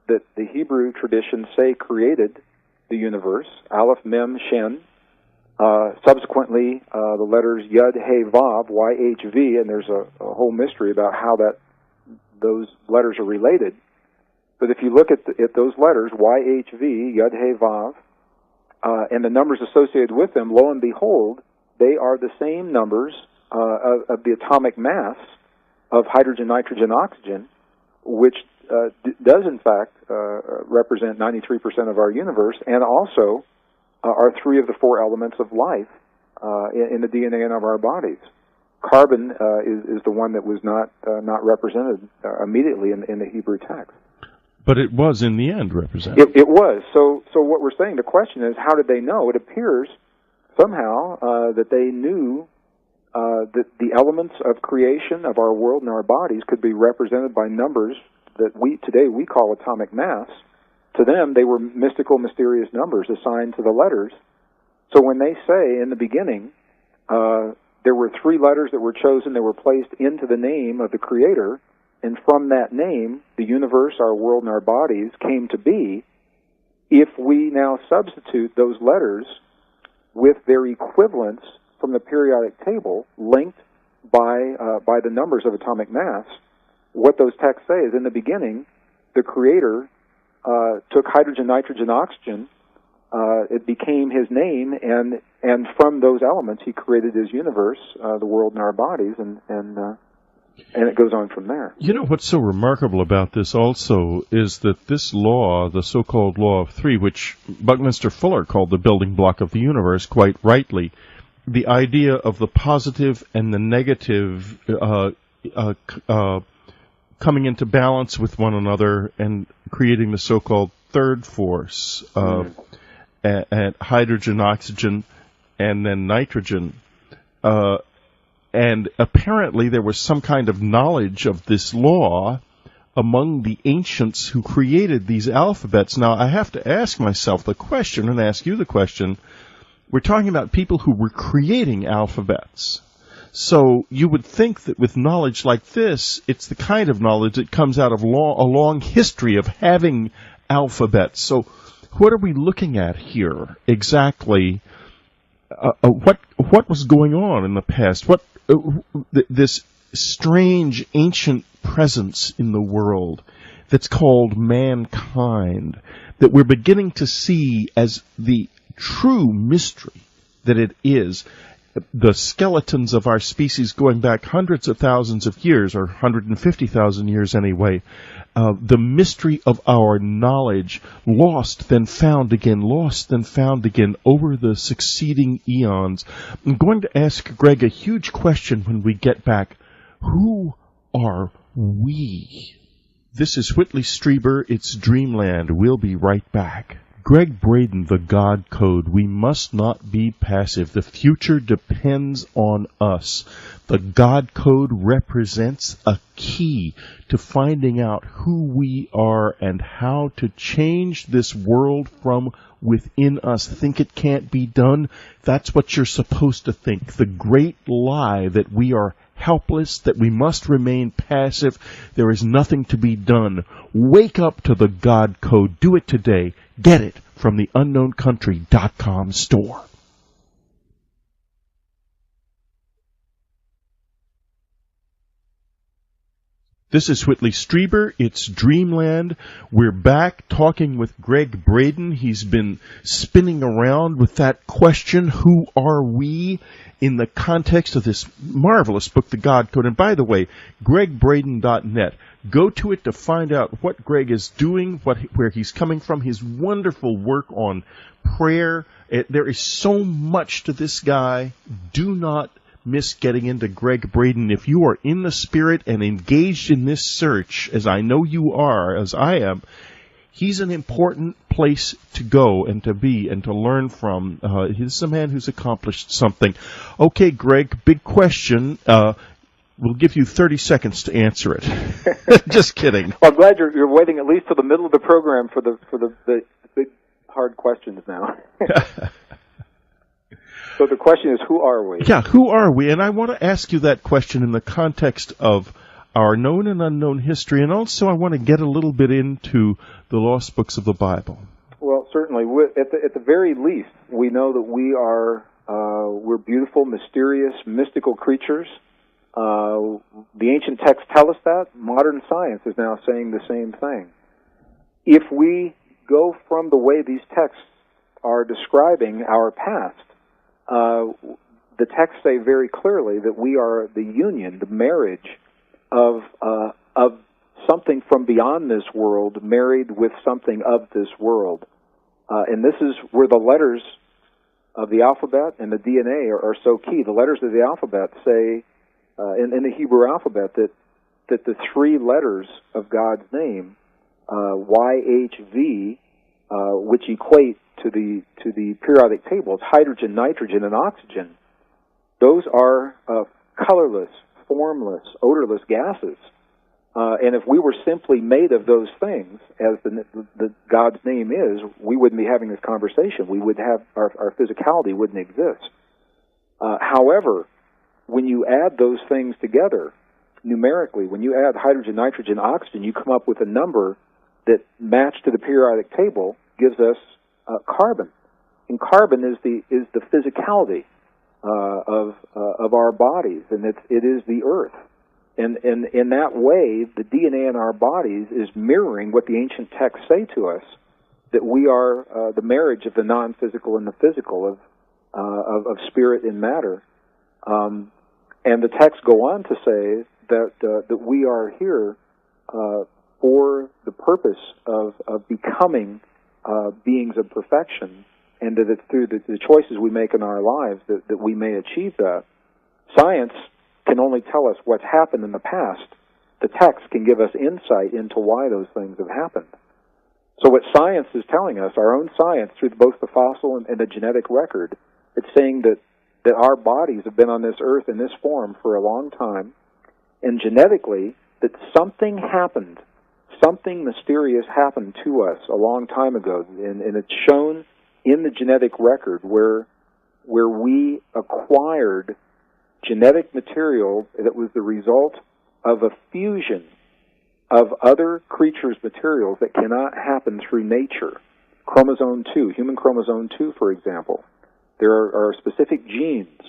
that the Hebrew traditions say created the universe, Aleph, Mem, Shin. Subsequently, the letters Yud, He, Vav, YHV, and there's a whole mystery about how those letters are related. But if you look at those letters, YHV, Yud, He, Vav, and the numbers associated with them, lo and behold, they are the same numbers of the atomic mass of hydrogen, nitrogen, oxygen, which does in fact represent 93% of our universe, and also are 3 of the 4 elements of life in the DNA of our bodies. Carbon is the one that was not represented immediately in the Hebrew text. But it was in the end represented. It was. So what we're saying, the question is, how did they know? It appears somehow that they knew that the elements of creation of our world and our bodies could be represented by numbers that today we call atomic mass. To them, they were mystical, mysterious numbers assigned to the letters. So when they say in the beginning, there were 3 letters that were chosen that were placed into the name of the Creator, and from that name, the universe, our world, and our bodies came to be, if we now substitute those letters with their equivalents from the periodic table, linked by the numbers of atomic mass, what those texts say is, in the beginning, the Creator took hydrogen, nitrogen, oxygen, it became His name, and from those elements He created His universe, the world, and our bodies, and it goes on from there. You know what's so remarkable about this also is that this law, the so-called Law of 3, which Buckminster Fuller called the building block of the universe, quite rightly, the idea of the positive and the negative coming into balance with one another and creating the so-called third force, and hydrogen, oxygen, and then nitrogen. And apparently there was some kind of knowledge of this law among the ancients who created these alphabets. Now, I have to ask myself the question and ask you the question. We're talking about people who were creating alphabets. So you would think that with knowledge like this, it's the kind of knowledge that comes out of a long history of having alphabets. So what are we looking at here exactly? What was going on in the past? This strange ancient presence in the world that's called mankind, that we're beginning to see as the true mystery that it is. The skeletons of our species going back hundreds of thousands of years, or 150,000 years anyway, the mystery of our knowledge, lost then found again, lost then found again over the succeeding eons. I'm going to ask Gregg a huge question when we get back. Who are we? This is Whitley Strieber. It's Dreamland. We'll be right back. Gregg Braden, The God Code. We must not be passive. The future depends on us. The God Code represents a key to finding out who we are and how to change this world from within us. Think it can't be done? That's what you're supposed to think. The great lie that we are helpless, that we must remain passive, there is nothing to be done. Wake up to the God Code. Do it today. Get it from the unknowncountry.com store. This is Whitley Strieber. It's Dreamland. We're back talking with Gregg Braden. He's been spinning around with that question, who are we, in the context of this marvelous book, The God Code. And by the way, GreggBraden.net. Go to it to find out what Gregg is doing, where he's coming from, his wonderful work on prayer. There is so much to this guy. Do not miss getting into Gregg Braden. If you are in the spirit and engaged in this search, as I know you are, as I am, he's an important place to go and to be and to learn from. He's a man who's accomplished something. Okay, Gregg, big question. We'll give you 30 seconds to answer it. Just kidding. Well, I'm glad you're waiting at least till the middle of the program for the big hard questions now. So the question is, who are we? Yeah, who are we? And I want to ask you that question in the context of our known and unknown history, and also I want to get a little bit into the lost books of the Bible. Well, certainly. At the very least, we know that we're beautiful, mysterious, mystical creatures. The ancient texts tell us that. Modern science is now saying the same thing. If we go from the way these texts are describing our past, the texts say very clearly that we are the union, the marriage of something from beyond this world married with something of this world. And this is where the letters of the alphabet and the DNA are so key. The letters of the alphabet say, in the Hebrew alphabet, that the three letters of God's name, YHV, which equate to the periodic table, it's hydrogen, nitrogen, and oxygen. Those are colorless, formless, odorless gases. And if we were simply made of those things, as the God's name is, we wouldn't be having this conversation. We would have our physicality wouldn't exist. However, when you add those things together numerically, when you add hydrogen, nitrogen, oxygen, you come up with a number that matched to the periodic table gives us carbon. And carbon is the physicality of our bodies, and it is the earth. And in that way, the DNA in our bodies is mirroring what the ancient texts say to us, that we are the marriage of the non-physical and the physical, of spirit and matter. And the texts go on to say that we are here for the purpose of becoming beings of perfection, and that it's through the choices we make in our lives that we may achieve that. Science can only tell us what's happened in the past. The text can give us insight into why those things have happened. So what science is telling us, our own science, through both the fossil and the genetic record, it's saying that our bodies have been on this earth in this form for a long time, and genetically, that something happened, something mysterious happened to us a long time ago, and it's shown in the genetic record where we acquired genetic material that was the result of a fusion of other creatures' materials that cannot happen through nature. Chromosome 2, human chromosome 2, for example. There are specific genes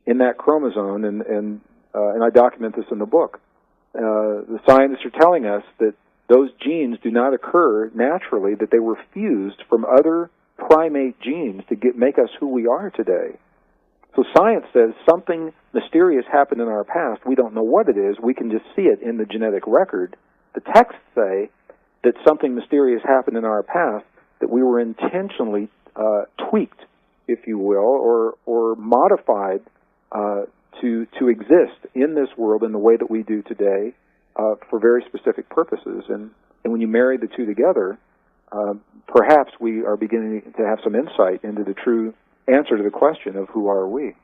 in that chromosome, and I document this in the book. The scientists are telling us that those genes do not occur naturally, that they were fused from other primate genes to make us who we are today. So science says something mysterious happened in our past. We don't know what it is. We can just see it in the genetic record. The texts say that something mysterious happened in our past, that we were intentionally tweaked, if you will, or modified to exist in this world in the way that we do today for very specific purposes. And when you marry the two together, perhaps we are beginning to have some insight into the true answer to the question of who are we.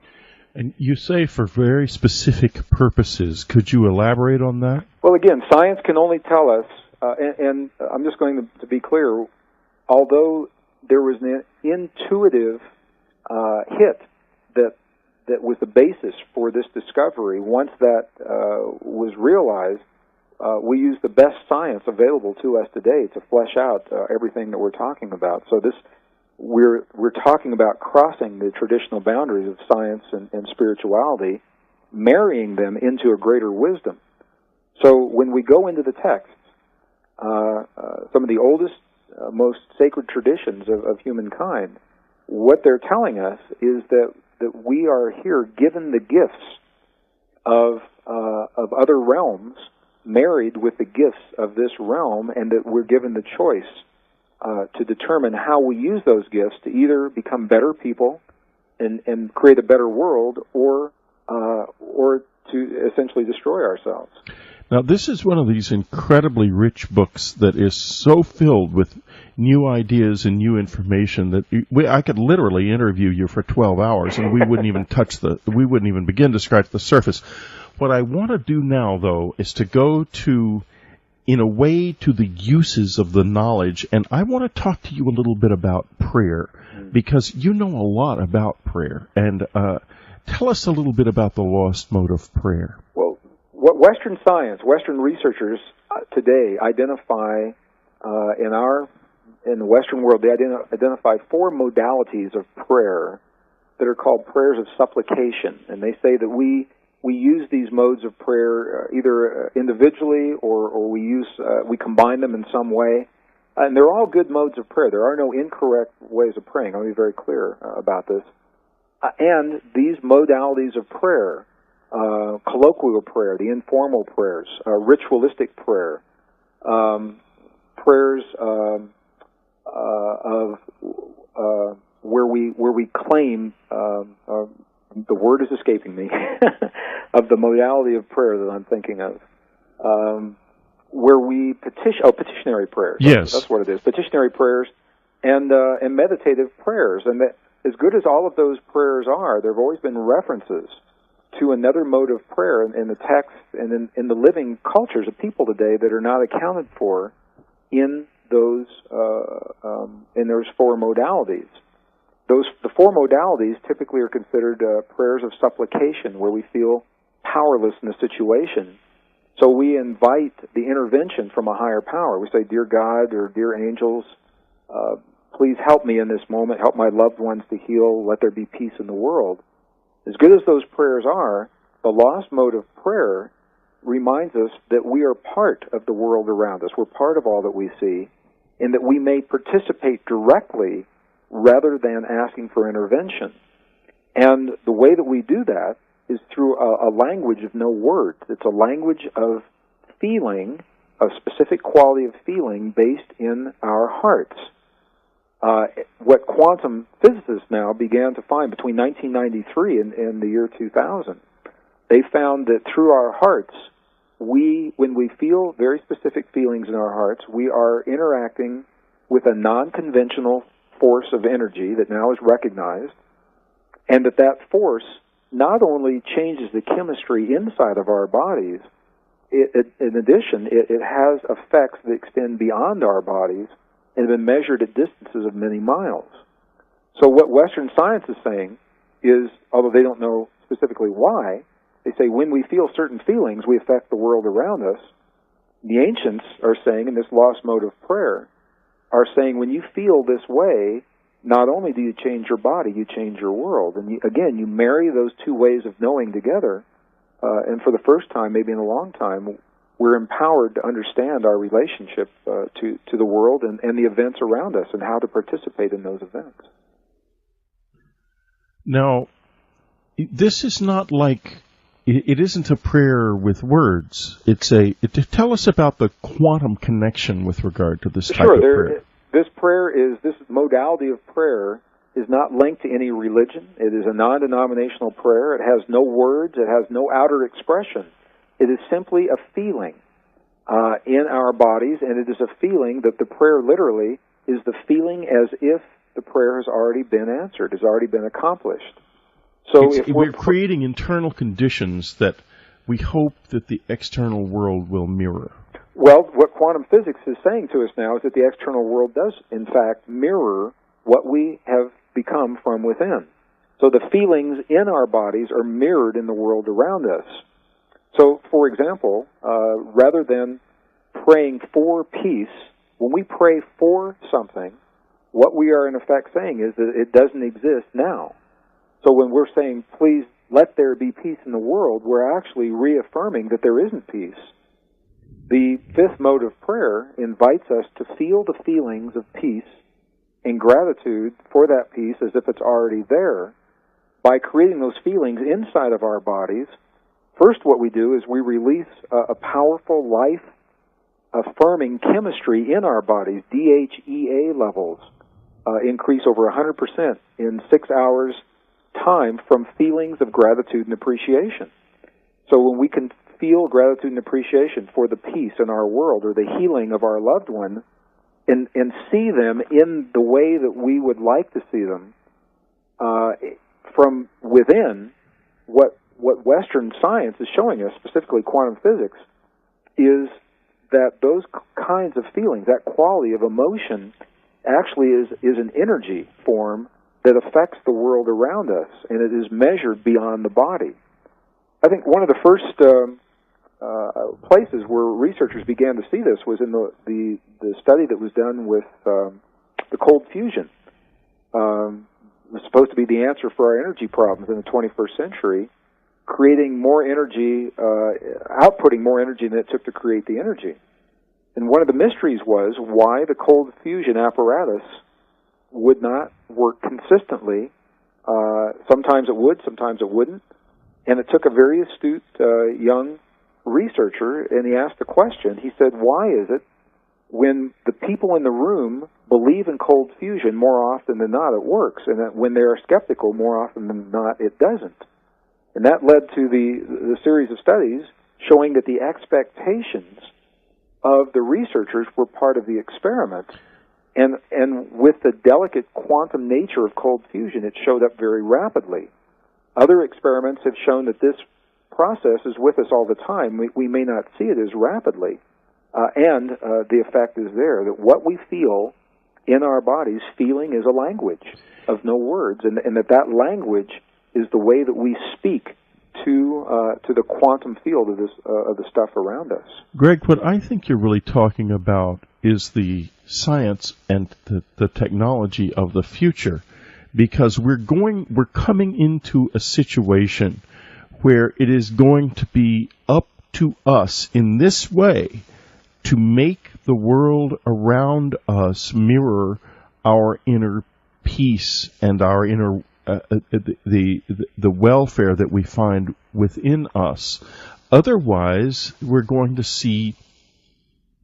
And you say for very specific purposes. Could you elaborate on that? Well, again, science can only tell us, and I'm just going to be clear, although there was an intuitive hit that was the basis for this discovery, once that was realized, we use the best science available to us today to flesh out everything that we're talking about. So we're talking about crossing the traditional boundaries of science and spirituality, marrying them into a greater wisdom. So when we go into the texts, some of the oldest, most sacred traditions of humankind, what they're telling us is that we are here given the gifts of other realms, married with the gifts of this realm, and that we're given the choice to determine how we use those gifts to either become better people and create a better world, or to essentially destroy ourselves. Now, this is one of these incredibly rich books that is so filled with new ideas and new information that I could literally interview you for 12 hours and we wouldn't even begin to scratch the surface. What I want to do now, though, is to go in a way to the uses of the knowledge, and I want to talk to you a little bit about prayer, because you know a lot about prayer, and tell us a little bit about the lost mode of prayer. Well, what Western science, Western researchers today identify in the Western world, they identify 4 modalities of prayer that are called prayers of supplication, and they say that we use these modes of prayer either individually or we combine them in some way, and they're all good modes of prayer. There are no incorrect ways of praying. I'll be very clear about this. And these modalities of prayer, colloquial prayer, the informal prayers, ritualistic prayer, prayers of where we claim the word is escaping me of the modality of prayer that I'm thinking of, where we petitionary prayers. Yes, that's what it is. Petitionary prayers and meditative prayers, and that, as good as all of those prayers are, there have always been references to another mode of prayer in the text and in the living cultures of people today that are not accounted for in those 4 modalities. The 4 modalities typically are considered prayers of supplication, where we feel powerless in a situation. So we invite the intervention from a higher power. We say, "Dear God," or "Dear angels, please help me in this moment. Help my loved ones to heal. Let there be peace in the world." As good as those prayers are, the lost mode of prayer reminds us that we are part of the world around us. We're part of all that we see, and that we may participate directly rather than asking for intervention. And the way that we do that is through a language of no words. It's a language of feeling, a specific quality of feeling based in our hearts. What quantum physicists now began to find between 1993 and the year 2000, they found that through our hearts, when we feel very specific feelings in our hearts, we are interacting with a non-conventional force of energy that now is recognized, and that force not only changes the chemistry inside of our bodies, in addition, it has effects that extend beyond our bodies and have been measured at distances of many miles. So what Western science is saying is, although they don't know specifically why, they say when we feel certain feelings, we affect the world around us. The ancients are saying, in this lost mode of prayer, are saying when you feel this way, not only do you change your body, you change your world. And you marry those 2 ways of knowing together, and for the first time, maybe in a long time, we're empowered to understand our relationship to the world and the events around us and how to participate in those events. Now, this is not like, it isn't a prayer with words. Tell us about the quantum connection with regard to this type of prayer. This modality of prayer is not linked to any religion. It is a non-denominational prayer. It has no words. It has no outer expression. It is simply a feeling in our bodies, and it is a feeling that the prayer literally is the feeling as if the prayer has already been answered, has already been accomplished. So we're creating internal conditions that we hope that the external world will mirror. Well, what quantum physics is saying to us now is that the external world does, in fact, mirror what we have become from within. So the feelings in our bodies are mirrored in the world around us. So, for example, rather than praying for peace, when we pray for something, what we are in effect saying is that it doesn't exist now. So when we're saying, please let there be peace in the world, we're actually reaffirming that there isn't peace. The fifth mode of prayer invites us to feel the feelings of peace and gratitude for that peace as if it's already there. By creating those feelings inside of our bodies, first what we do is we release a powerful life-affirming chemistry in our bodies. DHEA levels increase over 100% in 6 hours' time from feelings of gratitude and appreciation. So when we can feel gratitude and appreciation for the peace in our world or the healing of our loved one and see them in the way that we would like to see them from within, what Western science is showing us, specifically quantum physics, is that those kinds of feelings, that quality of emotion, actually is an energy form that affects the world around us, and it is measured beyond the body. I think one of the first places where researchers began to see this was in the study that was done with the cold fusion. It was supposed to be the answer for our energy problems in the 21st century, creating more energy, outputting more energy than it took to create the energy. And one of the mysteries was why the cold fusion apparatus would not work consistently. Sometimes it would, sometimes it wouldn't. And it took a very astute young researcher, and he asked the question. He said, why is it when the people in the room believe in cold fusion, more often than not it works, and that when they are skeptical, more often than not it doesn't? And that led to the series of studies showing that the expectations of the researchers were part of the experiment. And with the delicate quantum nature of cold fusion, it showed up very rapidly. Other experiments have shown that this process is with us all the time. We may not see it as rapidly. And the effect is there, that what we feel in our bodies, feeling is a language of no words, and that language is the way that we speak to the quantum field of the stuff around us. Gregg, what I think you're really talking about is the science and the technology of the future, because we're coming into a situation where it is going to be up to us in this way to make the world around us mirror our inner peace and our inner the welfare that we find within us. Otherwise, we're going to see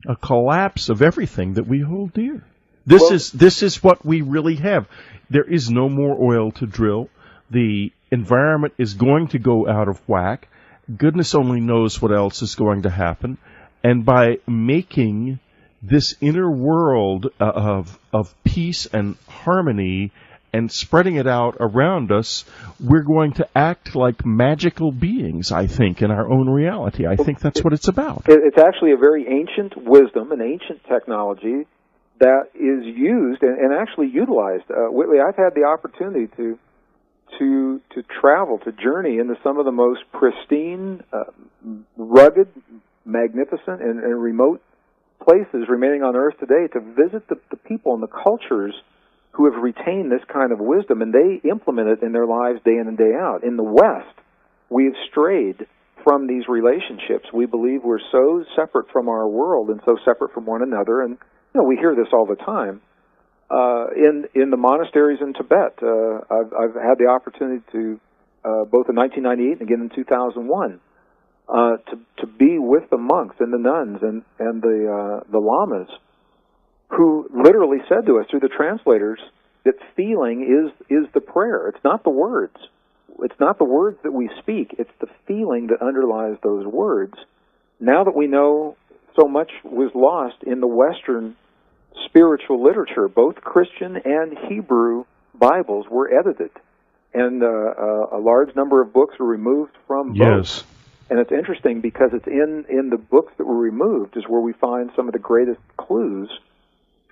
a collapse of everything that we hold dear. This is what we really have. There is no more oil to drill. The environment is going to go out of whack. Goodness only knows what else is going to happen. And by making this inner world of peace and harmony and spreading it out around us, we're going to act like magical beings, I think, in our own reality. I think that's what it's about. It's actually a very ancient wisdom, an ancient technology that is used and actually utilized. Whitley, I've had the opportunity to travel, to journey into some of the most pristine, rugged, magnificent, and remote places remaining on Earth today, to visit the people and the cultures who have retained this kind of wisdom, and they implement it in their lives day in and day out. In the West, we have strayed from these relationships. We believe we're so separate from our world and so separate from one another, and we hear this all the time. In the monasteries in Tibet, I've had the opportunity to, both in 1998 and again in 2001, to be with the monks and the nuns and the lamas, who literally said to us through the translators that feeling is the prayer. It's not the words. It's not the words that we speak. It's the feeling that underlies those words. Now that we know so much was lost in the Western spiritual literature, both Christian and Hebrew Bibles were edited, and a large number of books were removed from both. Yes. And it's interesting because it's in the books that were removed is where we find some of the greatest clues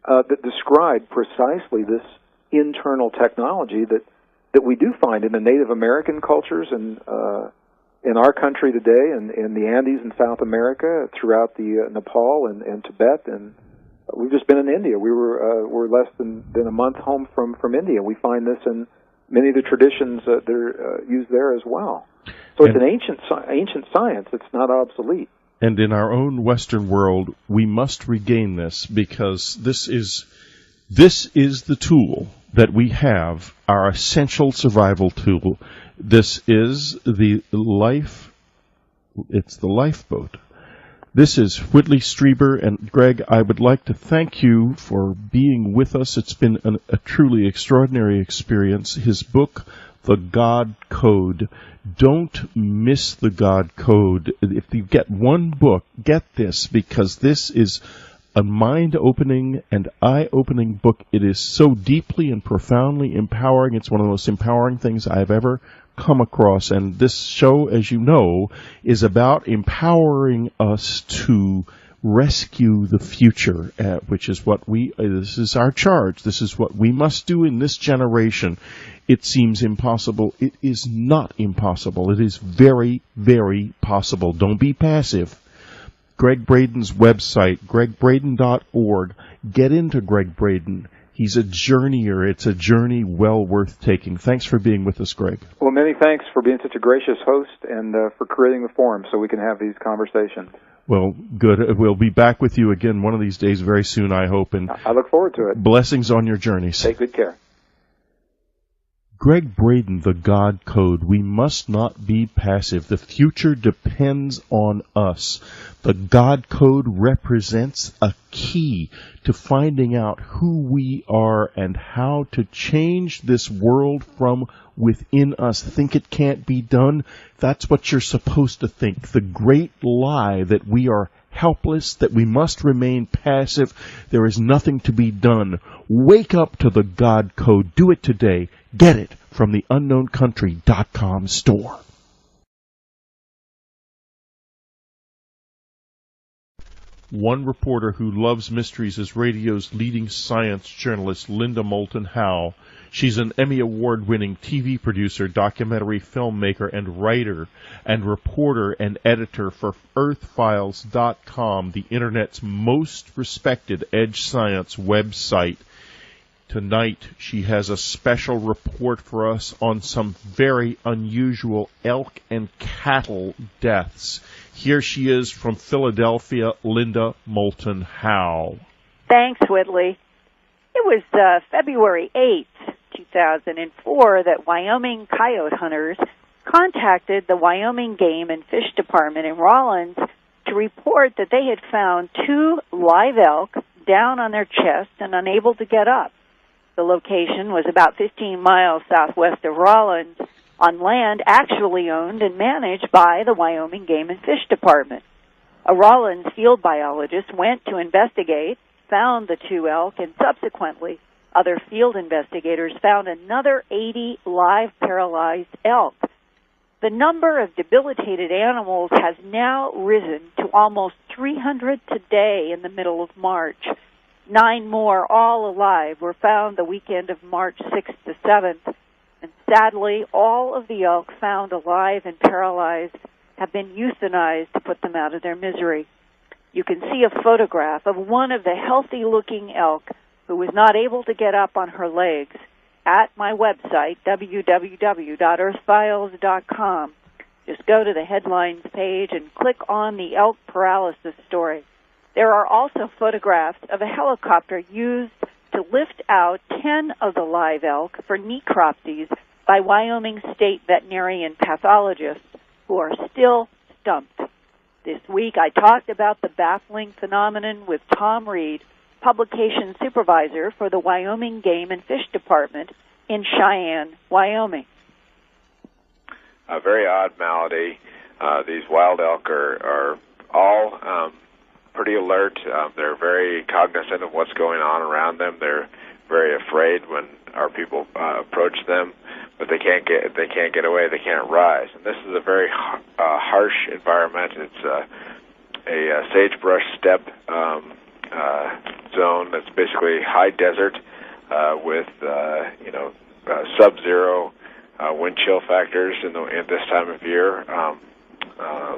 that describe precisely this internal technology that we do find in the Native American cultures and in our country today, and in the Andes in South America, throughout the Nepal and Tibet, and we've just been in India. We're less than a month home from India. We find this in many of the traditions that are used there as well. So it's an ancient science. It's not obsolete. And in our own Western world, we must regain this, because this is the tool that we have, our essential survival tool. This is the life. It's the lifeboat. This is Whitley Strieber, and Gregg, I would like to thank you for being with us. It's been a truly extraordinary experience. His book, The God Code. Don't miss The God Code. If you get one book, get this, because this is a mind-opening and eye-opening book. It is so deeply and profoundly empowering. It's one of the most empowering things I've ever come across. And this show, as you know, is about empowering us to rescue the future, which is what this is our charge. This is what we must do in this generation. It seems impossible. It is not impossible. It is very, very possible. Don't be passive. Gregg Braden's website, greggbraden.org. Get into Gregg Braden. He's a journeyer. It's a journey well worth taking. Thanks for being with us, Gregg. Well, many thanks for being such a gracious host and for creating the forum so we can have these conversations. Well, good. We'll be back with you again one of these days very soon, I hope. And I look forward to it. Blessings on your journeys. Take good care. Gregg Braden, The God Code. We must not be passive. The future depends on us. The God Code represents a key to finding out who we are and how to change this world from within us. Think it can't be done? That's what you're supposed to think. The great lie that we are helpless, that we must remain passive, there is nothing to be done. Wake up to the God Code. Do it today. Get it from the unknowncountry.com store. One reporter who loves mysteries is radio's leading science journalist, Linda Moulton Howe. She's an Emmy Award-winning TV producer, documentary filmmaker, and writer, and reporter and editor for EarthFiles.com, the Internet's most respected edge science website. Tonight, she has a special report for us on some very unusual elk and cattle deaths. Here she is from Philadelphia, Linda Moulton Howe. Thanks, Whitley. It was February 8th, 2004, that Wyoming coyote hunters contacted the Wyoming Game and Fish Department in Rawlins to report that they had found 2 live elk down on their chest and unable to get up. The location was about 15 miles southwest of Rawlins, on land actually owned and managed by the Wyoming Game and Fish Department. A Rawlins field biologist went to investigate, found the 2 elk, and subsequently other field investigators found another 80 live paralyzed elk. The number of debilitated animals has now risen to almost 300 today in the middle of March. 9 more, all alive, were found the weekend of March 6th to 7th. And sadly, all of the elk found alive and paralyzed have been euthanized to put them out of their misery. You can see a photograph of one of the healthy-looking elk who was not able to get up on her legs at my website, www.earthfiles.com. Just go to the headlines page and click on the elk paralysis story. There are also photographs of a helicopter used to lift out 10 of the live elk for necropsies by Wyoming state veterinarian pathologists who are still stumped. This week I talked about the baffling phenomenon with Tom Reed, publication supervisor for the Wyoming Game and Fish Department in Cheyenne, Wyoming. A very odd malady. These wild elk are all pretty alert. They're very cognizant of what's going on around them. They're very afraid when our people approach them, but they can't get away. They can't rise. And this is a very harsh environment. It's a sagebrush steppe zone that's basically high desert with sub-zero wind chill factors in this time of year.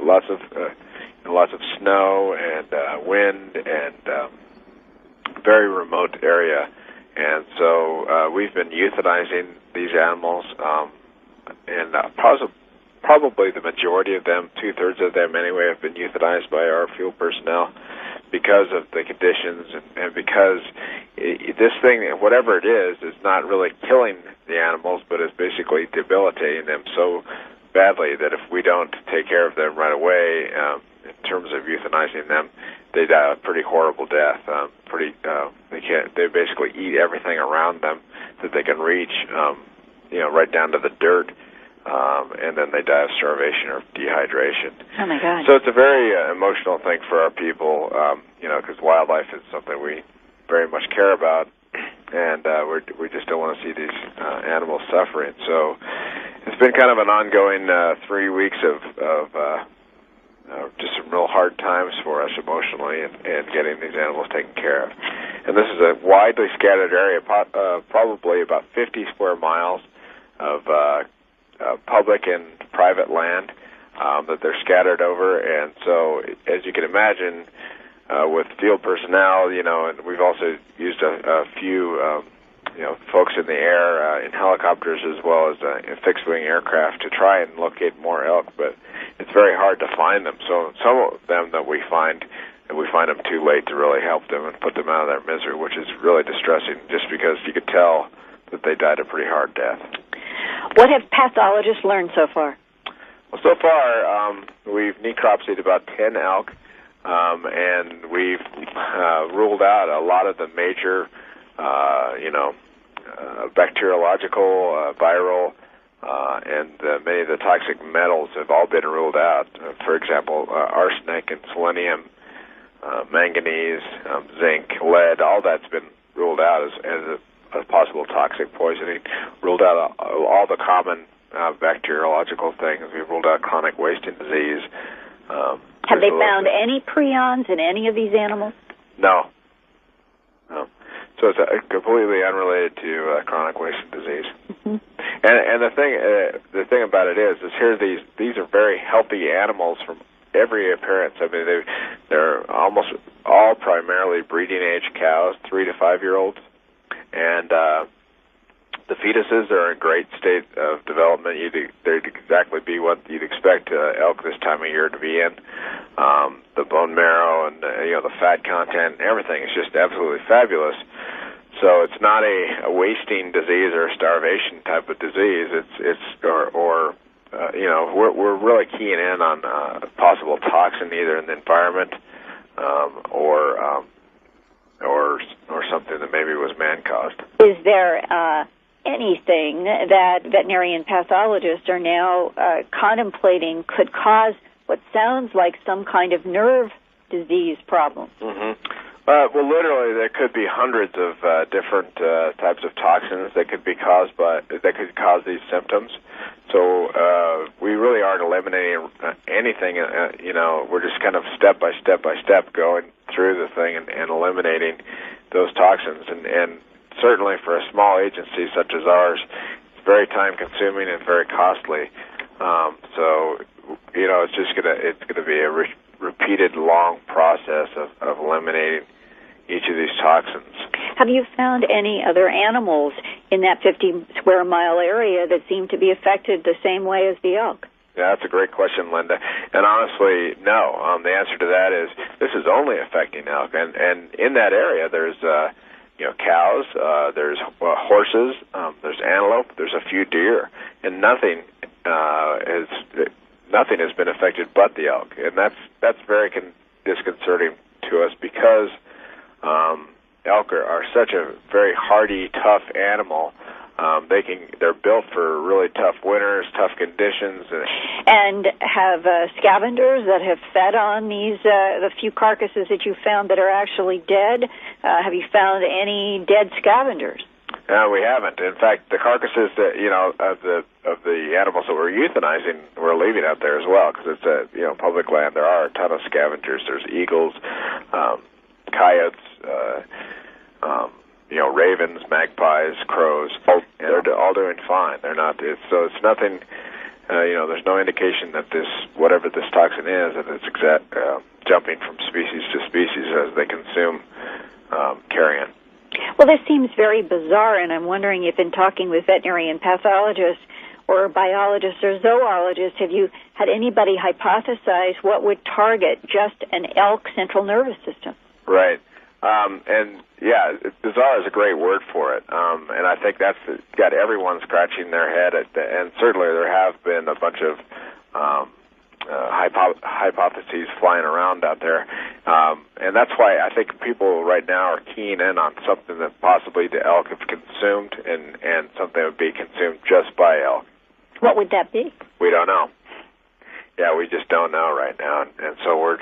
Lots of snow and wind and very remote area. And so we've been euthanizing these animals, and probably the majority of them, 2/3 of them anyway, have been euthanized by our field personnel because of the conditions and because this thing, whatever it is not really killing the animals, but is basically debilitating them so badly that if we don't take care of them right away, in terms of euthanizing them, they die a pretty horrible death. They basically eat everything around them that they can reach, right down to the dirt, and then they die of starvation or dehydration. Oh my God! So it's a very emotional thing for our people, because wildlife is something we very much care about, and we just don't want to see these animals suffering. So it's been kind of an ongoing 3 weeks of just some real hard times for us emotionally and getting these animals taken care of. And this is a widely scattered area, probably about 50 square miles of public and private land that they're scattered over. And so, as you can imagine, with field personnel, and we've also used a few folks in the air, in helicopters as well as in fixed-wing aircraft to try and locate more elk, but it's very hard to find them. So some of them that we find them too late to really help them and put them out of their misery, which is really distressing just because you could tell that they died a pretty hard death. What have pathologists learned so far? Well, so far, we've necropsied about 10 elk, and we've ruled out a lot of the major bacteriological, viral, and many of the toxic metals have all been ruled out. For example, arsenic and selenium, manganese, zinc, lead, all that's been ruled out as a possible toxic poisoning. Ruled out all the common bacteriological things. We've ruled out chronic wasting disease. Have they found any prions in any of these animals? No. So it's completely unrelated to chronic wasting disease. Mm-hmm. And the thing about it is here these are very healthy animals from every appearance. I mean, they're almost all primarily breeding age cows, 3 to 5 year olds, and the fetuses are in great state of development. They'd exactly be what you'd expect elk this time of year to be in. The bone marrow and the fat content and everything is just absolutely fabulous. So it's not a wasting disease or a starvation type of disease. We're really keying in on possible toxin either in the environment or something that maybe was man-caused. Is there anything that veterinarian pathologists are now contemplating could cause what sounds like some kind of nerve disease problem? Mm-hmm. Well, literally, there could be hundreds of different types of toxins that could cause these symptoms. So we really aren't eliminating anything. We're just kind of step by step going through the thing and eliminating those toxins. And certainly for a small agency such as ours, it's very time-consuming and very costly. It's gonna be a repeated long process of eliminating each of these toxins. Have you found any other animals in that 50 square mile area that seem to be affected the same way as the elk? Yeah, that's a great question, Linda. And honestly, no. The answer to that is this is only affecting elk. And in that area, there's cows, there's horses, there's antelope, there's a few deer, and nothing has been affected but the elk. And that's very disconcerting to us because elk are such a very hardy, tough animal. They're built for really tough winters, tough conditions, and have scavengers that have fed on the few carcasses that you found that are actually dead. Have you found any dead scavengers? No, we haven't. In fact, the carcasses that of the animals that we're euthanizing, we're leaving out there as well because it's public land. There are a ton of scavengers. There's eagles, coyotes. Ravens, magpies, crows, and they're all doing fine. They're not. It's nothing. There's no indication that whatever this toxin is, that it's jumping from species to species as they consume carrion. Well, this seems very bizarre, and I'm wondering if, in talking with veterinarian pathologists or biologists or zoologists, have you had anybody hypothesize what would target just an elk central nervous system? Right. And yeah, bizarre is a great word for it. And I think that's got everyone scratching their head and certainly there have been a bunch of hypotheses flying around out there. And that's why I think people right now are keen in on something that possibly the elk have consumed and something that would be consumed just by elk. What would that be? We don't know. Yeah, we just don't know right now. And so we're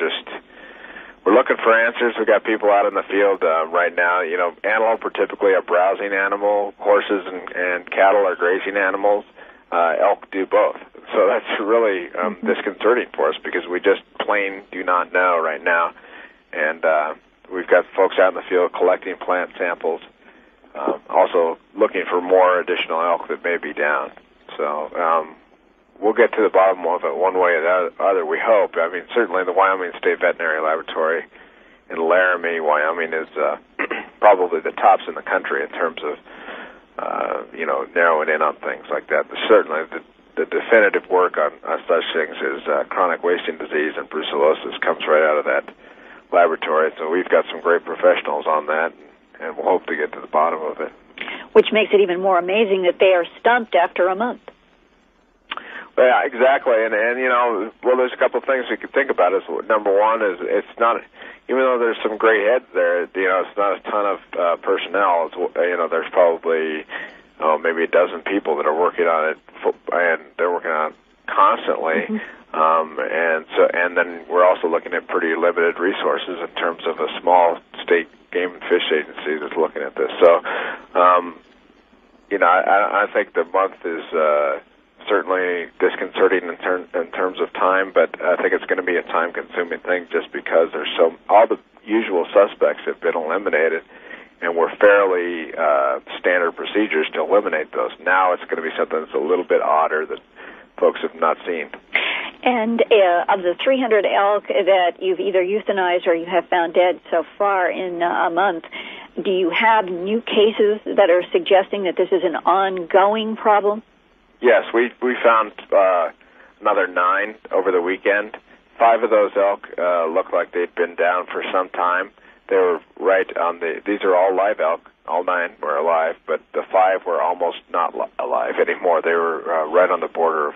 looking for answers. We've got people out in the field right now. Antelope are typically a browsing animal. Horses and cattle are grazing animals. Elk do both. So that's really disconcerting for us because we just plain do not know right now. And we've got folks out in the field collecting plant samples, also looking for more additional elk that may be down. So we'll get to the bottom of it one way or the other, we hope. I mean, certainly the Wyoming State Veterinary Laboratory in Laramie, Wyoming, is probably the tops in the country in terms of, narrowing in on things like that. But certainly the definitive work on such things as chronic wasting disease and brucellosis comes right out of that laboratory. So we've got some great professionals on that, and we'll hope to get to the bottom of it. Which makes it even more amazing that they are stumped after a month. Yeah, exactly, and there's a couple of things we could think about. Number one is it's not, even though there's some great heads there, it's not a ton of personnel. There's probably maybe a dozen people that are working on it, and they're working on it constantly. And then we're also looking at pretty limited resources in terms of a small state game and fish agency that's looking at this. So, I think the month is certainly disconcerting in terms of time, but I think it's going to be a time-consuming thing just because all the usual suspects have been eliminated, and we're fairly standard procedures to eliminate those. Now it's going to be something that's a little bit odder that folks have not seen. And of the 300 elk that you've either euthanized or you have found dead so far in a month, do you have new cases that are suggesting that this is an ongoing problem? Yes, we found another 9 over the weekend. 5 of those elk looked like they'd been down for some time. They were right on these are all live elk. All 9 were alive, but the 5 were almost not alive anymore. They were right on the border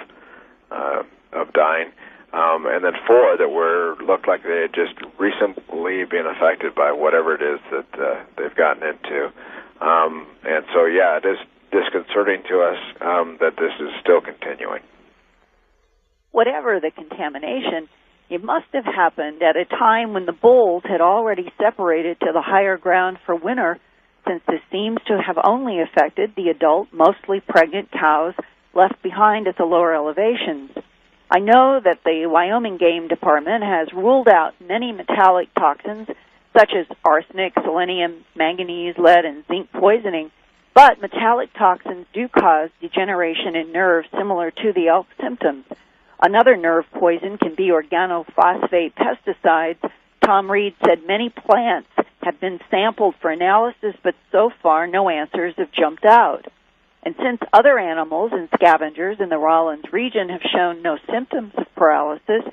of dying. And then 4 that looked like they had just recently been affected by whatever it is that they've gotten into. And so, yeah, it is disconcerting to us that this is still continuing. Whatever the contamination, it must have happened at a time when the bulls had already separated to the higher ground for winter, since this seems to have only affected the adult, mostly pregnant cows left behind at the lower elevations. I know that the Wyoming Game Department has ruled out many metallic toxins, such as arsenic, selenium, manganese, lead, and zinc poisoning, but metallic toxins do cause degeneration in nerves similar to the elk symptoms. Another nerve poison can be organophosphate pesticides. Tom Reed said many plants have been sampled for analysis, but so far no answers have jumped out. And since other animals and scavengers in the Rawlins region have shown no symptoms of paralysis,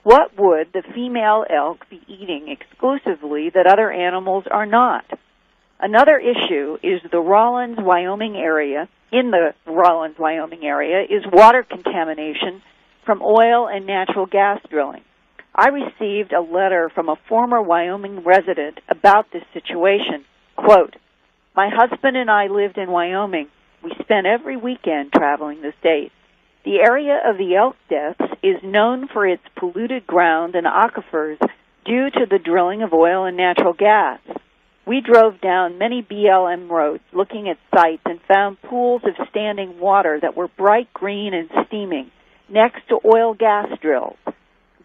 what would the female elk be eating exclusively that other animals are not? Another issue is the Rawlins, Wyoming area. In the Rawlins, Wyoming area is water contamination from oil and natural gas drilling. I received a letter from a former Wyoming resident about this situation. Quote, "My husband and I lived in Wyoming. We spent every weekend traveling the state. The area of the elk deaths is known for its polluted ground and aquifers due to the drilling of oil and natural gas. We drove down many BLM roads looking at sites and found pools of standing water that were bright green and steaming next to oil gas drills.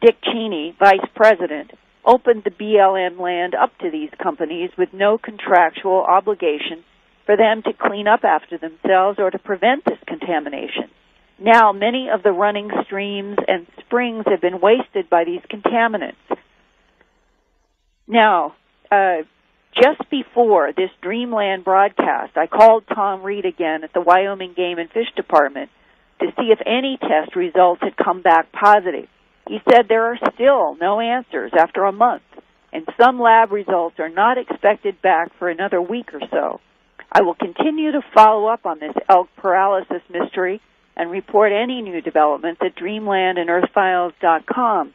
Dick Cheney, vice president, opened the BLM land up to these companies with no contractual obligation for them to clean up after themselves or to prevent this contamination. Now, many of the running streams and springs have been wasted by these contaminants." Now, just before this Dreamland broadcast, I called Tom Reed again at the Wyoming Game and Fish Department to see if any test results had come back positive. He said there are still no answers after a month, and some lab results are not expected back for another week or so. I will continue to follow up on this elk paralysis mystery and report any new developments at Dreamland and EarthFiles.com.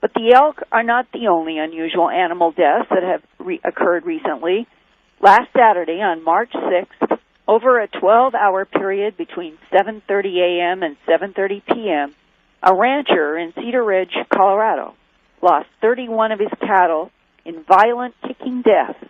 But the elk are not the only unusual animal deaths that have occurred recently. Last Saturday, on March 6th, over a 12-hour period between 7:30 a.m. and 7:30 p.m., a rancher in Cedar Ridge, Colorado, lost 31 of his cattle in violent kicking deaths.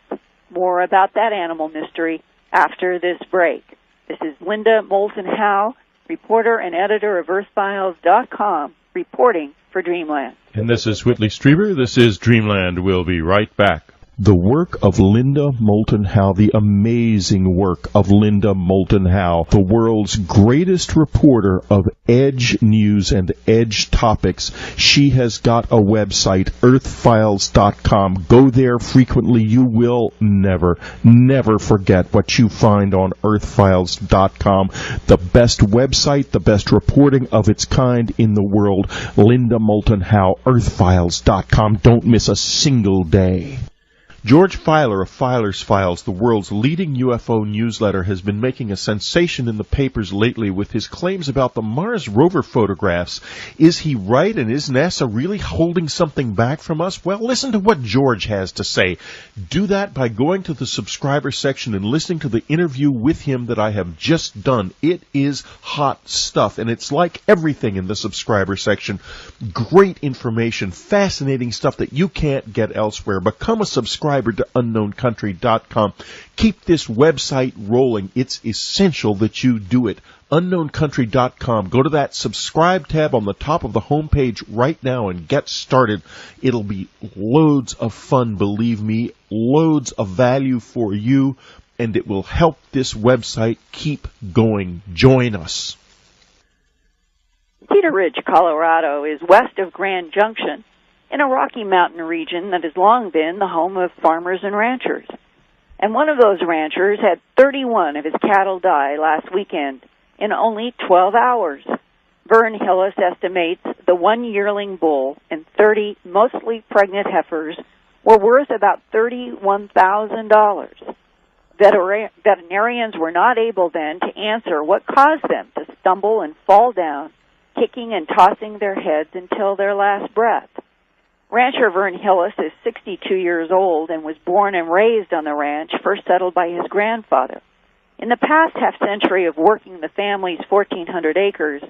More about that animal mystery after this break. This is Linda Moulton Howe, reporter and editor of EarthFiles.com, reporting for Dreamland. And this is Whitley Strieber. This is Dreamland. We'll be right back. The work of Linda Moulton Howe, the amazing work of Linda Moulton Howe, the world's greatest reporter of edge news and edge topics. She has got a website, earthfiles.com. Go there frequently. You will never forget what you find on earthfiles.com. The best website, the best reporting of its kind in the world. Linda Moulton Howe, earthfiles.com. Don't miss a single day. George Filer of Filer's Files, the world's leading UFO newsletter, has been making a sensation in the papers lately with his claims about the Mars rover photographs. Is he right, and is NASA really holding something back from us? Well, listen to what George has to say. Do that by going to the subscriber section and listening to the interview with him that I have just done. It is hot stuff, and it's like everything in the subscriber section. Great information, fascinating stuff that you can't get elsewhere. Become a subscriber to unknowncountry.com. Keep this website rolling. It's essential that you do it. unknowncountry.com. Go to that subscribe tab on the top of the homepage right now and get started. It'll be loads of fun, believe me, loads of value for you, and it will help this website keep going. Join us. Cedar Ridge, Colorado is west of Grand Junction, in a Rocky Mountain region that has long been the home of farmers and ranchers. And one of those ranchers had 31 of his cattle die last weekend in only 12 hours. Vern Hillis estimates the one yearling bull and 30 mostly pregnant heifers were worth about $31,000. Veterinarians were not able then to answer what caused them to stumble and fall down, kicking and tossing their heads until their last breath. Rancher Vern Hillis is 62 years old and was born and raised on the ranch, first settled by his grandfather. In the past half-century of working the family's 1,400 acres,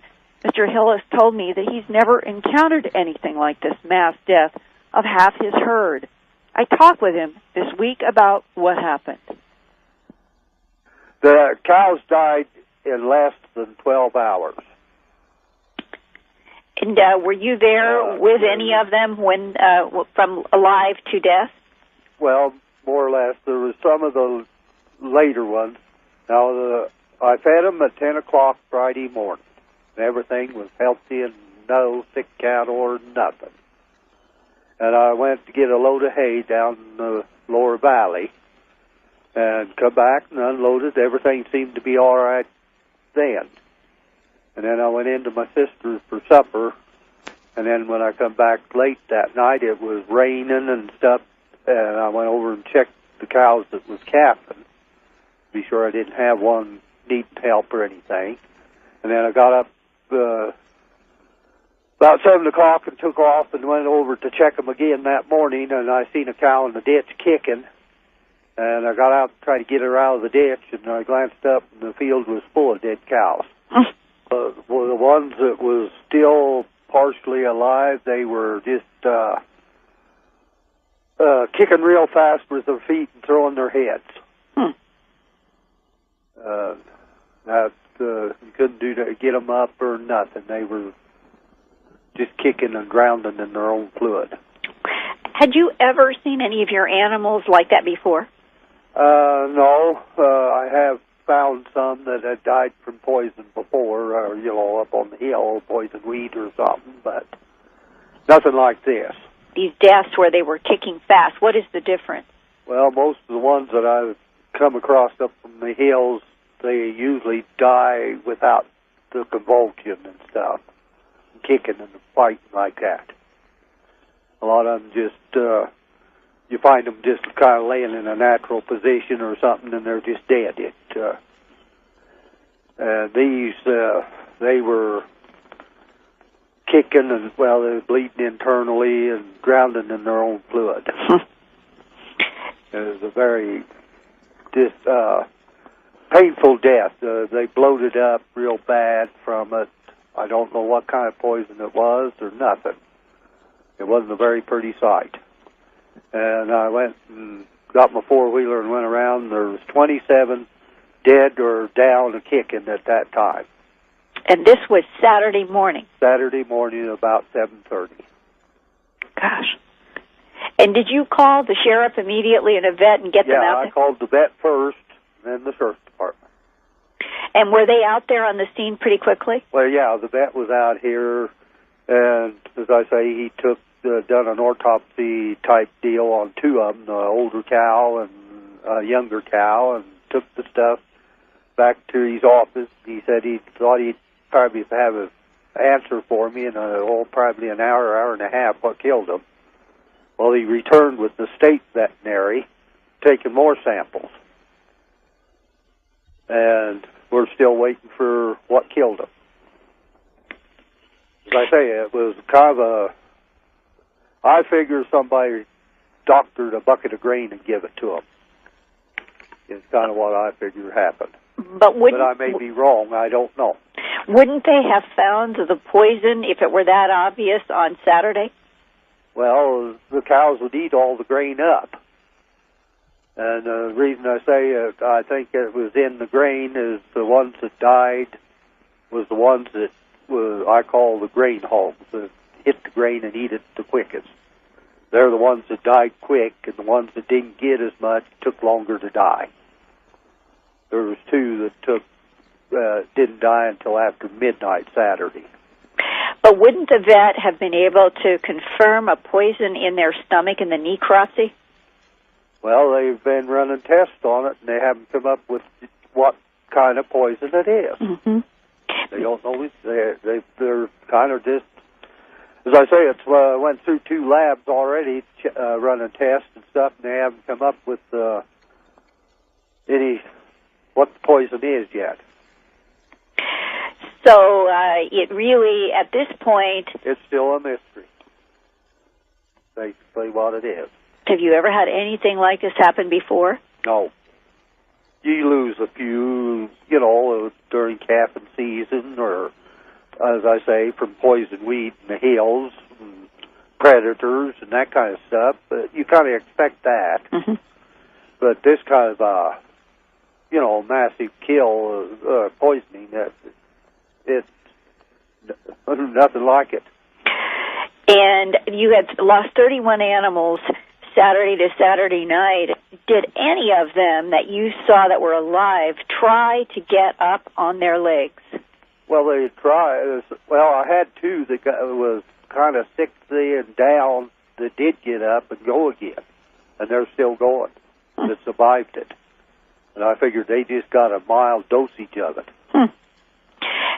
Mr. Hillis told me that he's never encountered anything like this mass death of half his herd. I talked with him this week about what happened. The cows died in less than 12 hours. And were you there with any of them when from alive to death? Well, more or less. There was some of the later ones. Now, I fed them at 10 o'clock Friday morning. Everything was healthy and no sick cattle or nothing. And I went to get a load of hay down in the lower valley and come back and unloaded. Everything seemed to be all right then. And then I went into my sister's for supper. And then when I come back late that night, it was raining and stuff. And I went over and checked the cows that was calving, to be sure I didn't have one needing help or anything. And then I got up about 7 o'clock and took off and went over to check them again that morning. And I seen a cow in the ditch kicking. And I got out to try to get her out of the ditch. And I glanced up, and the field was full of dead cows. Well, the ones that was still partially alive, they were just kicking real fast with their feet and throwing their heads. You couldn't get them up or nothing. They were just kicking and drowning in their own fluid. Had you ever seen any of your animals like that before? No. I have found some that had died from poison before, up on the hill, poison weed or something, but nothing like this. These deaths where they were kicking fast, what is the difference? Well, most of the ones that I've come across up from the hills, they usually die without the convulsion and stuff, kicking and fighting like that. A lot of them just, you find them just kind of laying in a natural position or something, and they're just dead. These, they were kicking and, they were bleeding internally and drowning in their own fluid. It was a very painful death. They bloated up real bad from it. I don't know what kind of poison it was or nothing. It wasn't a very pretty sight. And I went and got my four-wheeler and went around. There was 27 dead or down and kicking at that time. And this was Saturday morning? Saturday morning about 7:30. Gosh. And did you call the sheriff immediately and a vet and get them out there? Yeah, I called the vet first, then the sheriff's department. And were they out there on the scene pretty quickly? Well, yeah, the vet was out here, and as I say, he took done an autopsy type deal on two of them, the older cow and a younger cow, and took the stuff back to his office. He said he thought he'd probably have an answer for me in probably an hour and a half what killed him. Well, he returned with the state veterinary, taking more samples. And we're still waiting for what killed him. As I say, it was kind of I figure somebody doctored a bucket of grain and give it to him. It's kind of what I figure happened. But I may be wrong. I don't know. Wouldn't they have found the poison if it were that obvious on Saturday? Well, the cows would eat all the grain up. And the reason I say I think it was in the grain is the ones that died was the ones that I call the grain hogs, that hit the grain and eat it the quickest. They're the ones that died quick, and the ones that didn't get as much took longer to die. There was two that didn't die until after midnight Saturday. But wouldn't the vet have been able to confirm a poison in their stomach in the necropsy? Well, they've been running tests on it, and they haven't come up with what kind of poison it is. Mm-hmm. They don't know. They're kind of just, as I say, it's went through two labs already running tests and stuff, and they haven't come up with what the poison is yet. So it really, at this point, it's still a mystery. Basically, what it is. Have you ever had anything like this happen before? No. You lose a few, during calving season, or, as I say, from poison weed in the hills, and predators, and that kind of stuff. But you kind of expect that. Mm-hmm. But this kind of, massive kill, poisoning, it's nothing like it. And you had lost 31 animals Saturday to Saturday night. Did any of them that you saw that were alive try to get up on their legs? Well, they tried. Well, I had two that was kind of sickly and down that did get up and go again, and they're still going. That survived it. And I figured they just got a mild dosage of it.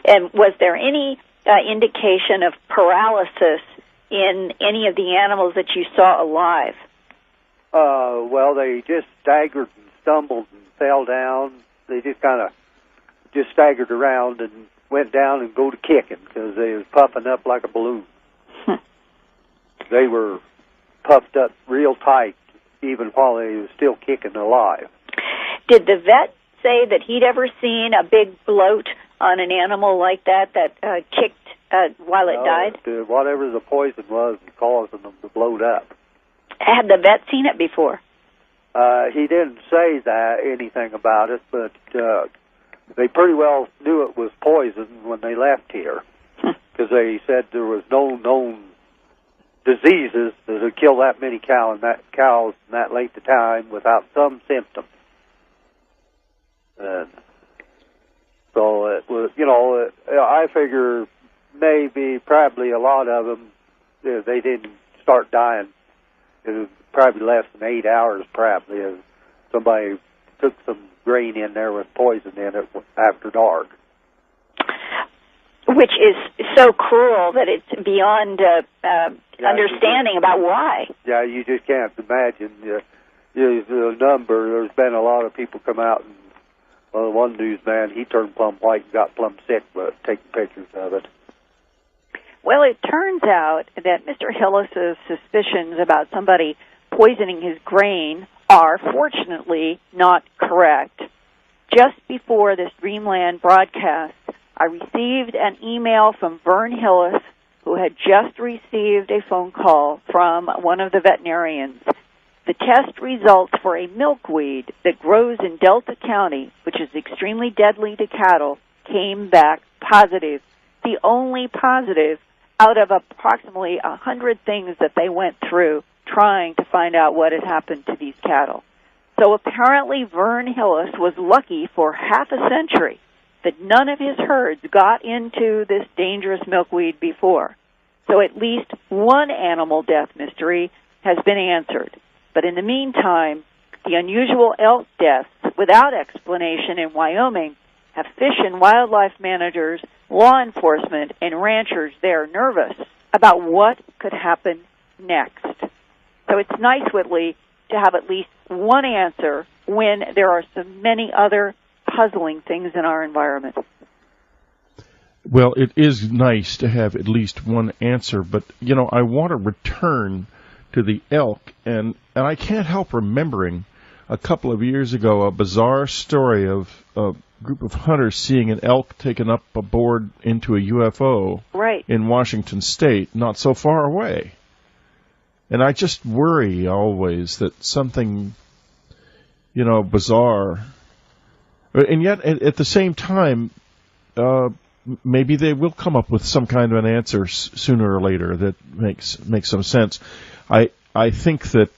And was there any indication of paralysis in any of the animals that you saw alive? Well, they just staggered and stumbled and fell down. They just kind of just staggered around and went down and go to kicking because they was puffing up like a balloon. They were puffed up real tight even while they was still kicking alive. Did the vet say that he'd ever seen a big bloat on an animal like that kicked while it died? Whatever the poison was causing them to bloat up. Had the vet seen it before? He didn't say anything about it, but they pretty well knew it was poison when they left here, because they said there was no known diseases that would kill that many cows in that length of time without some symptoms. And so it was, I figure probably a lot of them, they didn't start dying. It was probably less than 8 hours, probably, if somebody took some grain in there with poison in it after dark. Which is so cruel that it's beyond understanding about why. Yeah, you just can't imagine the number. There's been a lot of people come out, and one newsman, he turned plumb white and got plumb sick, but taking pictures of it. Well, it turns out that Mr. Hillis's suspicions about somebody poisoning his grain are fortunately not correct. Just before this Dreamland broadcast, I received an email from Vern Hillis, who had just received a phone call from one of the veterinarians. The test results for a milkweed that grows in Delta County, which is extremely deadly to cattle, came back positive. The only positive out of approximately 100 things that they went through trying to find out what had happened to these cattle. So apparently Vern Hillis was lucky for half a century that none of his herds got into this dangerous milkweed before. So at least one animal death mystery has been answered. But in the meantime, the unusual elk deaths without explanation in Wyoming have fish and wildlife managers, law enforcement, and ranchers there nervous about what could happen next. So it's nice, Whitley, to have at least one answer when there are so many other puzzling things in our environment. Well, it is nice to have at least one answer, but, I want to return to the elk, and I can't help remembering a couple of years ago a bizarre story of a group of hunters seeing an elk taken up aboard into a UFO in Washington State, not so far away. And I just worry always that something, bizarre. And yet, at the same time, maybe they will come up with some kind of an answer sooner or later that makes some sense. I think that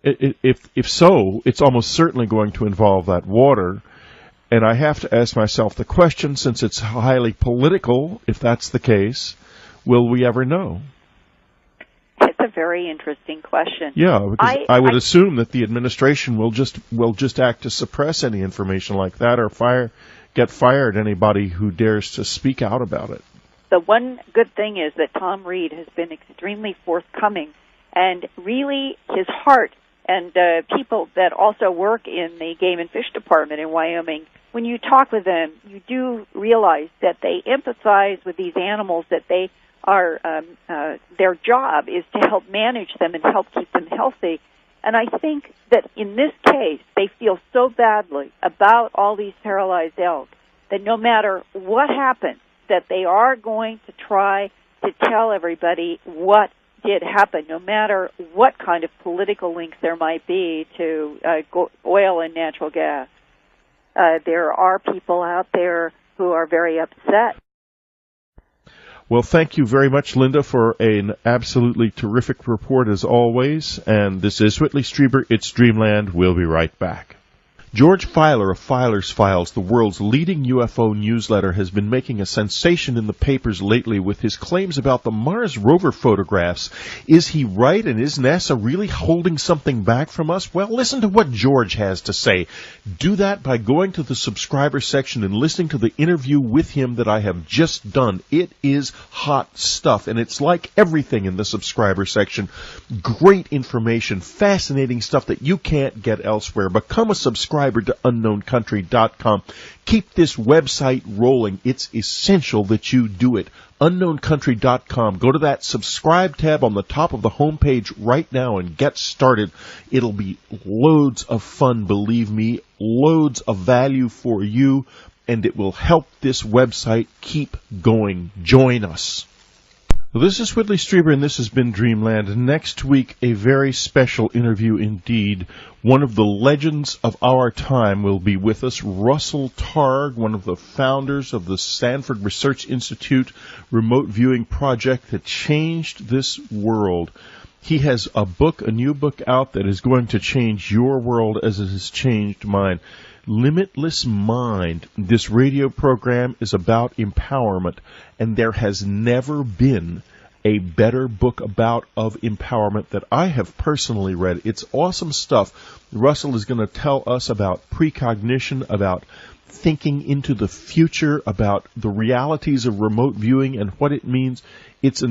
if so, it's almost certainly going to involve that water. And I have to ask myself the question, since it's highly political, if that's the case, will we ever know? It's a very interesting question. Yeah, because I would assume that the administration will just act to suppress any information like that, or get fired anybody who dares to speak out about it. The one good thing is that Tom Reed has been extremely forthcoming, and really his heart, and people that also work in the Game and Fish Department in Wyoming, when you talk with them, you do realize that they empathize with these animals, that they are their job is to help manage them and help keep them healthy. And I think that in this case, they feel so badly about all these paralyzed elk that no matter what happens, that they are going to try to tell everybody what did happen, no matter what kind of political links there might be to oil and natural gas. There are people out there who are very upset. Well, thank you very much, Linda, for an absolutely terrific report as always. And this is Whitley Strieber. It's Dreamland. We'll be right back. George Filer of Filer's Files, the world's leading UFO newsletter, has been making a sensation in the papers lately with his claims about the Mars rover photographs. Is he right, and is NASA really holding something back from us? Well, listen to what George has to say. Do that by going to the subscriber section and listening to the interview with him that I have just done. It is hot stuff, and it's like everything in the subscriber section. Great information, fascinating stuff that you can't get elsewhere. Become a subscriber to unknowncountry.com. Keep this website rolling. It's essential that you do it. unknowncountry.com. Go to that subscribe tab on the top of the homepage right now and get started. It'll be loads of fun, believe me, loads of value for you, and it will help this website keep going. Join us. Well, this is Whitley Strieber, and this has been Dreamland. Next week, a very special interview indeed. One of the legends of our time will be with us, Russell Targ, one of the founders of the Stanford Research Institute remote viewing project that changed this world. He has a new book out that is going to change your world as it has changed mine. Limitless Mind. This radio program is about empowerment, and there has never been a better book of empowerment that I have personally read. It's awesome stuff. Russell is going to tell us about precognition, about thinking into the future, about the realities of remote viewing and what it means. It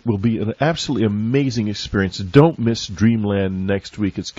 will be an absolutely amazing experience. Don't miss Dreamland next week. It's